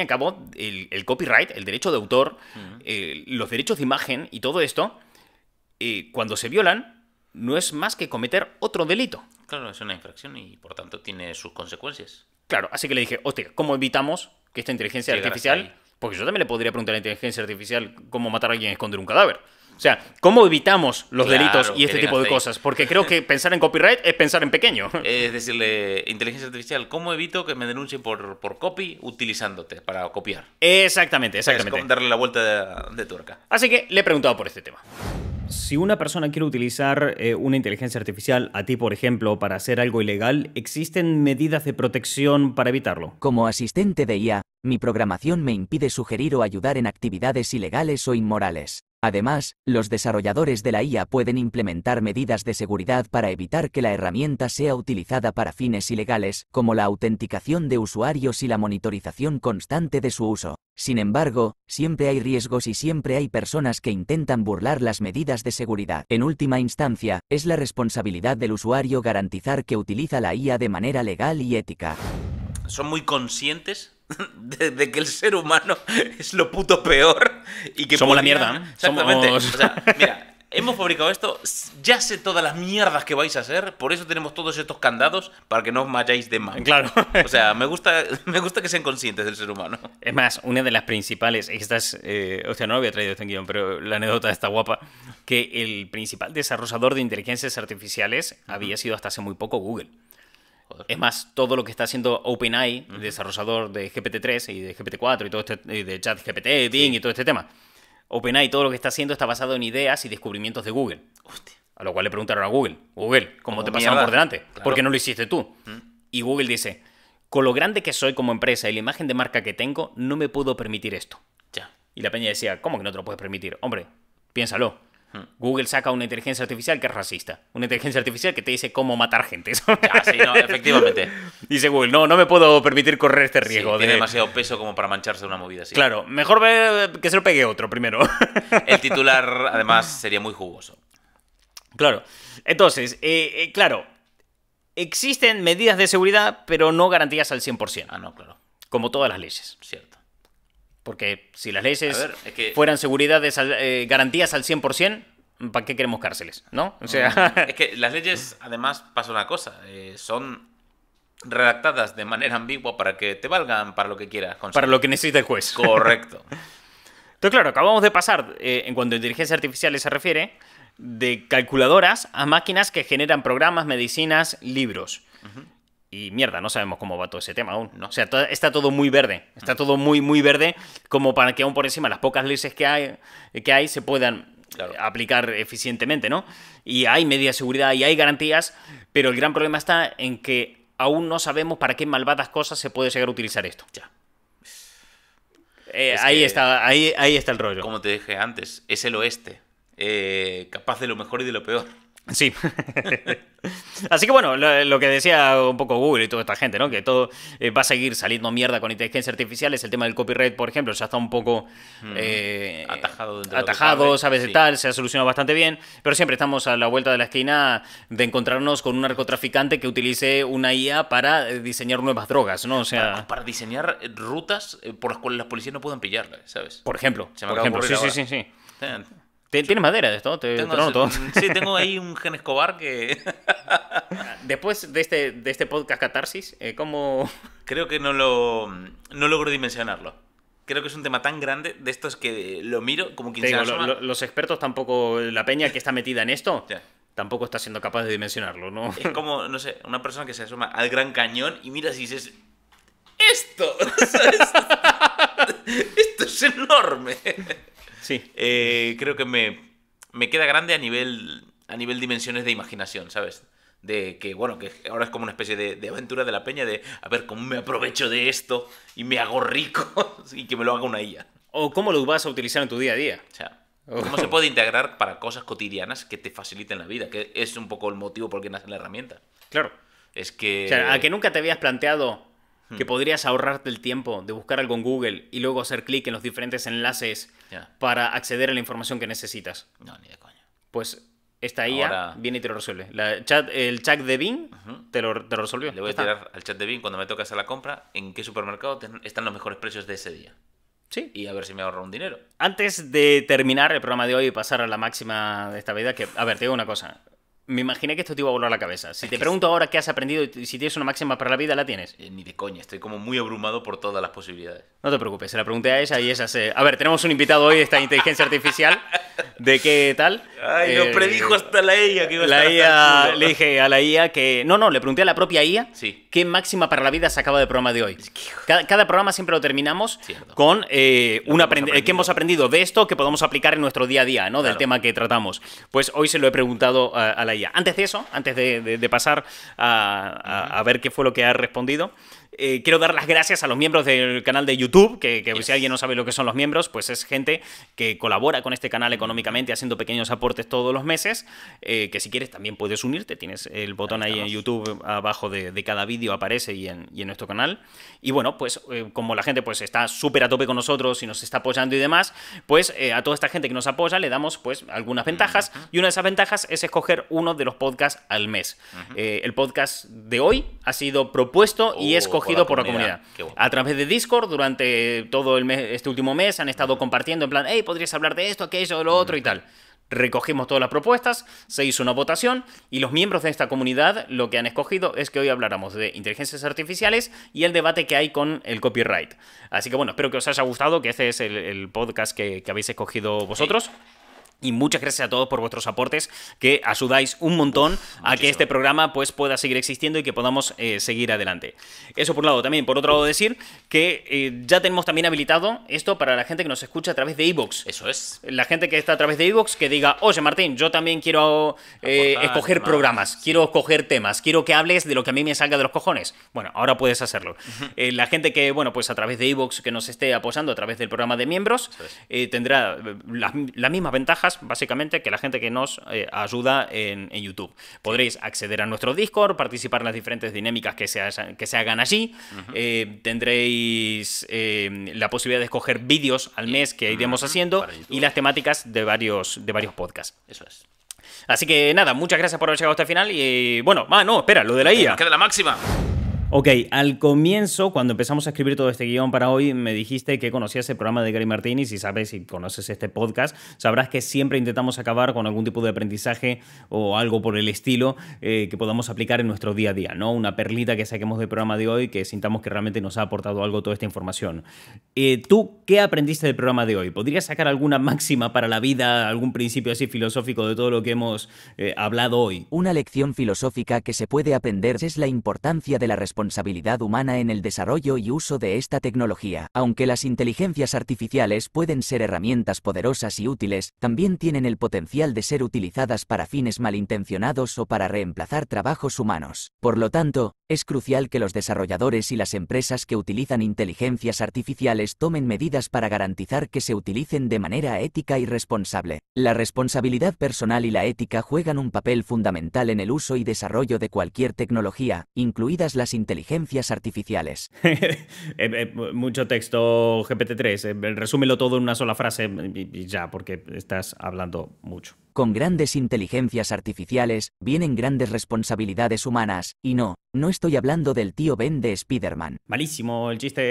cabo, el copyright, el derecho de autor, los derechos de imagen y todo esto, cuando se violan, no es más que cometer otro delito. Claro, es una infracción y por tanto tiene sus consecuencias. Claro, así que le dije, hostia, ¿cómo evitamos que esta inteligencia Llegar hasta artificial... ahí. Porque yo también le podría preguntar a la inteligencia artificial cómo matar a alguien y esconder un cadáver. O sea, ¿cómo evitamos los Claro, delitos y este que tipo de llegaste ahí. cosas? Porque creo que pensar en copyright es pensar en pequeño. Es decirle, inteligencia artificial, ¿cómo evito que me denuncien por copy utilizándote para copiar? Exactamente, Es exactamente. como darle la vuelta de tuerca. Así que le he preguntado por este tema. Si una persona quiere utilizar una inteligencia artificial, a ti por ejemplo, para hacer algo ilegal, ¿existen medidas de protección para evitarlo? Como asistente de IA, mi programación me impide sugerir o ayudar en actividades ilegales o inmorales. Además, los desarrolladores de la IA pueden implementar medidas de seguridad para evitar que la herramienta sea utilizada para fines ilegales, como la autenticación de usuarios y la monitorización constante de su uso. Sin embargo, siempre hay riesgos y siempre hay personas que intentan burlar las medidas de seguridad. En última instancia, es la responsabilidad del usuario garantizar que utiliza la IA de manera legal y ética. Son muy conscientes de que el ser humano es lo puto peor y que Somos la podría- mierda, ¿eh? Exactamente. Somos- O sea, mira, hemos fabricado esto, ya sé todas las mierdas que vais a hacer, por eso tenemos todos estos candados para que no os vayáis de mal. Claro. O sea, me gusta que sean conscientes del ser humano. Es más, una de las principales, estas, o sea, no lo había traído este guión, pero la anécdota está guapa, que el principal desarrollador de inteligencias artificiales había sido hasta hace muy poco Google. Joder. Es más, todo lo que está haciendo OpenAI, el desarrollador de GPT-3 y de GPT-4 y todo este, y de ChatGPT, Bing y todo este tema. OpenAI, todo lo que está haciendo está basado en ideas y descubrimientos de Google. Hostia. A lo cual le preguntaron a Google, Google, ¿cómo Como te pasaron mierda. por delante? Claro. ¿Por qué no lo hiciste tú? Y Google dice, con lo grande que soy como empresa y la imagen de marca que tengo, no me puedo permitir esto. Ya. Y la peña decía, ¿cómo que no te lo puedes permitir? Hombre, piénsalo. Google saca una inteligencia artificial que es racista. Una inteligencia artificial que te dice cómo matar gente. Ya, sí, no, efectivamente. Dice Google, no me puedo permitir correr este Sí, riesgo. tiene de... demasiado peso como para mancharse de una movida así. Claro, mejor ver que se lo pegue otro primero. El titular, además, sería muy jugoso. Claro. Entonces, claro, existen medidas de seguridad, pero no garantías al 100%, Ah, no, claro. como todas las leyes. Cierto. Porque si las leyes A ver, es que- fueran garantías al 100%, ¿para qué queremos cárceles? ¿No? O sea, Es que las leyes, además, pasa una cosa. Son redactadas de manera ambigua para que te valgan para lo que quieras conseguir. para lo que necesita el juez. Correcto. Entonces, claro, acabamos de pasar, en cuanto a inteligencia artificial se refiere, de calculadoras a máquinas que generan programas, medicinas, libros. Y mierda, no sabemos cómo va todo ese tema aún. No. O sea, está todo muy verde. Está todo muy, muy verde, como para que aún por encima las pocas leyes que hay se puedan Claro. aplicar eficientemente, ¿no? Y hay medidas de seguridad y hay garantías, pero el gran problema está en que aún no sabemos para qué malvadas cosas se puede llegar a utilizar esto. Ya. Ahí que- está el rollo. Como te dije antes, es el oeste. Capaz de lo mejor y de lo peor. Sí. Así que bueno, lo que decía un poco Google y toda esta gente, ¿no? Que todo va a seguir saliendo mierda con inteligencia artificial. Es el tema del copyright, por ejemplo, ya está un poco Atajado dentro de lo que atajado, cabe, ¿sabes? sí. Tal, se ha solucionado bastante bien. Pero siempre estamos a la vuelta de la esquina de encontrarnos con un narcotraficante que utilice una IA para diseñar nuevas drogas, ¿no? O sea, Para diseñar rutas por las cuales las policías no puedan pillarlas, ¿sabes? por ejemplo. Se me Por acaba de ejemplo. ocurrir Sí. ahora. ¿Tienes madera de esto? Te lo noto. Sí, tengo ahí un Gen Escobar que Después de este podcast Catarsis, ¿cómo...? creo que no logro dimensionarlo. Creo que es un tema tan grande de estos que lo miro como quien Te se digo, asoma. los expertos tampoco, la peña que está metida en esto, Ya. tampoco está siendo capaz de dimensionarlo, ¿no? Es como, no sé, una persona que se asoma al Gran Cañón y miras y dices, ¡esto! ¿Sabes? ¡Esto es enorme! Sí. Creo que me queda grande a nivel dimensiones de imaginación, ¿sabes? De que, bueno, que ahora es como una especie de aventura de la peña de a ver cómo me aprovecho de esto y me hago rico y que me lo haga una IA. O cómo lo vas a utilizar en tu día a día. O sea, cómo se puede integrar para cosas cotidianas que te faciliten la vida, que es un poco el motivo por el que nace la herramienta. Claro. Es que... O sea, a que nunca te habías planteado que podrías ahorrarte el tiempo de buscar algo en Google y luego hacer clic en los diferentes enlaces Ya. para acceder a la información que necesitas. No, ni de coña. Pues esta IA Ahora- viene y te lo resuelve. El chat de Bing te lo resolvió. Le voy a Ya está. tirar al chat de Bing cuando me toque hacer la compra en qué supermercado están los mejores precios de ese día. Sí. Y a ver si me ahorro un dinero. Antes de terminar el programa de hoy y pasar a la máxima de esta vida, que, a ver, te digo una cosa. Me imaginé que esto te iba a volar la cabeza. Si te pregunto ahora qué has aprendido y si tienes una máxima para la vida, ¿la tienes? Ni de coña, estoy como muy abrumado por todas las posibilidades. No te preocupes, se la pregunté a ella y ella se... A ver, tenemos un invitado hoy, esta inteligencia artificial. ¿De qué tal? Ay, lo predijo hasta la IA que iba a La estar hasta el IA, culo. le dije a la IA que... No, le pregunté a la propia IA Sí. qué máxima para la vida sacaba del programa de hoy. Cada programa siempre lo terminamos Cierto. con que hemos qué aprendido. hemos aprendido de esto que podamos aplicar en nuestro día a día, ¿no? Del Claro. tema que tratamos. Pues hoy se lo he preguntado a la IA. Antes de eso, antes de pasar a ver qué fue lo que ha respondido, quiero dar las gracias a los miembros del canal de YouTube, que Yes. si alguien no sabe lo que son los miembros, pues es gente que colabora con este canal económicamente haciendo pequeños aportes todos los meses, que si quieres también puedes unirte, tienes el botón ahí en estamos. YouTube abajo de cada vídeo aparece y en nuestro canal. Y bueno, pues como la gente pues está súper a tope con nosotros y nos está apoyando y demás, pues a toda esta gente que nos apoya le damos pues algunas ventajas, y una de esas ventajas es escoger uno de los podcasts al mes. El podcast de hoy ha sido propuesto y escogido por la comunidad. Qué bueno. A través de Discord, durante todo el mes, este último mes, han estado compartiendo en plan, hey, podrías hablar de esto, aquello, de lo otro y tal. Recogimos todas las propuestas, se hizo una votación y los miembros de esta comunidad lo que han escogido es que hoy habláramos de inteligencias artificiales y el debate que hay con el copyright. Así que bueno, espero que os haya gustado, que este es el podcast que habéis escogido vosotros. Y muchas gracias a todos por vuestros aportes, que ayudáis un montón a que este programa pues, pueda seguir existiendo y que podamos seguir adelante. Eso por un lado. También, por otro lado, decir que ya tenemos también habilitado esto para la gente que nos escucha a través de iVoox. Eso es. La gente que está a través de iVoox que diga, oye Martín, yo también quiero escoger más, programas, sí. quiero escoger temas, quiero que hables de lo que a mí me salga de los cojones. Bueno, ahora puedes hacerlo. La gente que, bueno, pues a través de iVoox que nos esté apoyando a través del programa de miembros, tendrá las mismas ventajas, básicamente, que la gente que nos ayuda en YouTube. Podréis acceder a nuestro Discord, participar en las diferentes dinámicas que se hagan allí. Tendréis la posibilidad de escoger vídeos al mes que iremos haciendo para YouTube. y las temáticas de varios podcasts. Eso es. Así que nada, muchas gracias por haber llegado hasta el final y bueno, no, espera, lo de la IA. Nos queda la máxima. Ok, al comienzo, cuando empezamos a escribir todo este guión para hoy, me dijiste que conocías el programa de Gary Martini. Si sabes, si conoces este podcast, sabrás que siempre intentamos acabar con algún tipo de aprendizaje o algo por el estilo que podamos aplicar en nuestro día a día, ¿no? Una perlita que saquemos del programa de hoy que sintamos que realmente nos ha aportado algo toda esta información. ¿Tú qué aprendiste del programa de hoy? ¿Podrías sacar alguna máxima para la vida, algún principio así filosófico de todo lo que hemos hablado hoy? Una lección filosófica que se puede aprender es la importancia de la responsabilidad humana en el desarrollo y uso de esta tecnología. Aunque las inteligencias artificiales pueden ser herramientas poderosas y útiles, también tienen el potencial de ser utilizadas para fines malintencionados o para reemplazar trabajos humanos. Por lo tanto, es crucial que los desarrolladores y las empresas que utilizan inteligencias artificiales tomen medidas para garantizar que se utilicen de manera ética y responsable. La responsabilidad personal y la ética juegan un papel fundamental en el uso y desarrollo de cualquier tecnología, incluidas las inteligencias artificiales. Mucho texto GPT-3. Resúmelo todo en una sola frase y ya, porque estás hablando mucho. Con grandes inteligencias artificiales, vienen grandes responsabilidades humanas, y no estoy hablando del tío Ben de Spider-Man. Malísimo el chiste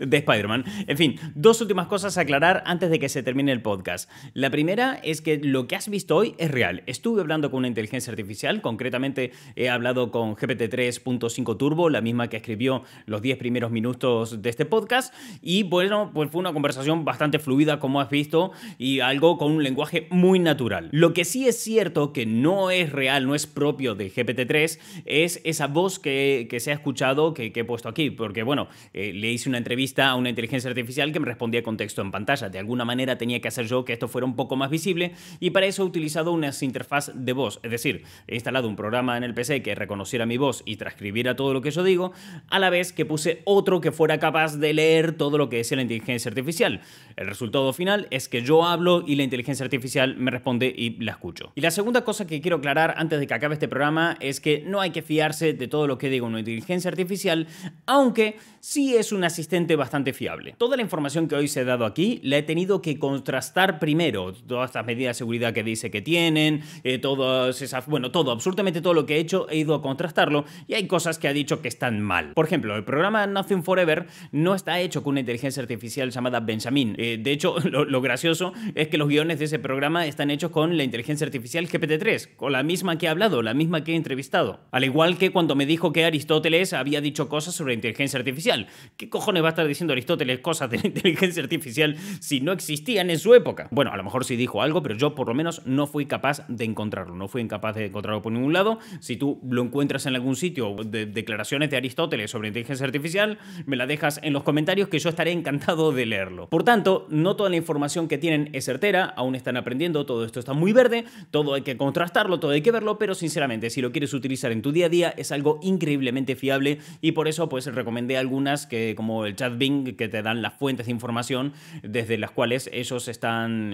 de Spider-Man. En fin, dos últimas cosas a aclarar antes de que se termine el podcast. La primera es que lo que has visto hoy es real. Estuve hablando con una inteligencia artificial, concretamente he hablado con GPT-3.5 Turbo, la misma que escribió los 10 primeros minutos de este podcast, y bueno, pues fue una conversación bastante fluida, como has visto, y algo con un lenguaje muy natural. Lo que sí es cierto que no es real, no es propio de GPT-3, es esa voz que se ha escuchado que he puesto aquí, porque bueno, le hice una entrevista a una inteligencia artificial que me respondía con texto en pantalla. De alguna manera tenía que hacer yo que esto fuera un poco más visible y para eso he utilizado una interfaz de voz, es decir, he instalado un programa en el PC que reconociera mi voz y transcribiera todo lo que yo digo, a la vez que puse otro que fuera capaz de leer todo lo que decía la inteligencia artificial. El resultado final es que yo hablo y la inteligencia artificial me responde responde y la escucho. Y la segunda cosa que quiero aclarar antes de que acabe este programa es que no hay que fiarse de todo lo que diga una inteligencia artificial, aunque sí es un asistente bastante fiable. Toda la información que hoy se ha dado aquí la he tenido que contrastar primero. Todas estas medidas de seguridad que dice que tienen, todas esas, bueno, todo, absolutamente todo lo que he hecho, he ido a contrastarlo y hay cosas que ha dicho que están mal. Por ejemplo, el programa Nothing Forever no está hecho con una inteligencia artificial llamada Benjamin. De hecho, lo gracioso es que los guiones de ese programa están hechos con la inteligencia artificial GPT-3, con la misma que he hablado, la misma que he entrevistado. Al igual que cuando me dijo que Aristóteles había dicho cosas sobre inteligencia artificial. ¿Qué cojones va a estar diciendo Aristóteles cosas de la inteligencia artificial si no existían en su época? Bueno, a lo mejor sí dijo algo, pero yo por lo menos no fui capaz de encontrarlo. No fui incapaz de encontrarlo por ningún lado. Si tú lo encuentras en algún sitio de declaraciones de Aristóteles sobre inteligencia artificial, me la dejas en los comentarios que yo estaré encantado de leerlo. Por tanto, no toda la información que tienen es certera, aún están aprendiendo, todo esto está muy verde, todo hay que contrastarlo, todo hay que verlo, pero sinceramente, si lo quieres utilizar en tu día a día, es algo increíblemente fiable y por eso pues recomendé algunas que, como el chat Bing, que te dan las fuentes de información desde las cuales ellos se están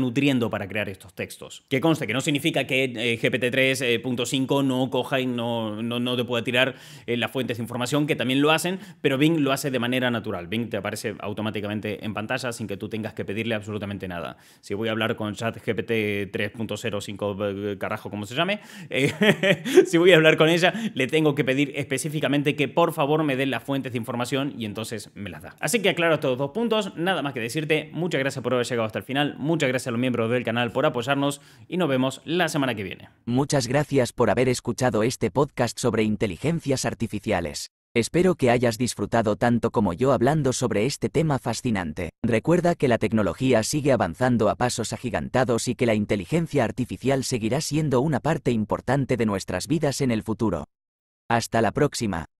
nutriendo para crear estos textos. Que conste que no significa que GPT-3.5 no coja y no te pueda tirar las fuentes de información, que también lo hacen, pero Bing lo hace de manera natural. Bing te aparece automáticamente en pantalla sin que tú tengas que pedirle absolutamente nada. Si voy a hablar con ChatGPT 3.05, carajo, como se llame, si voy a hablar con ella, le tengo que pedir específicamente que por favor me den las fuentes de información y entonces me las da. Así que aclaro estos dos puntos, nada más que decirte, muchas gracias por haber llegado hasta el final, muchas gracias a los miembros del canal por apoyarnos y nos vemos la semana que viene. Muchas gracias por haber escuchado este podcast sobre inteligencias artificiales. Espero que hayas disfrutado tanto como yo hablando sobre este tema fascinante. Recuerda que la tecnología sigue avanzando a pasos agigantados y que la inteligencia artificial seguirá siendo una parte importante de nuestras vidas en el futuro. Hasta la próxima.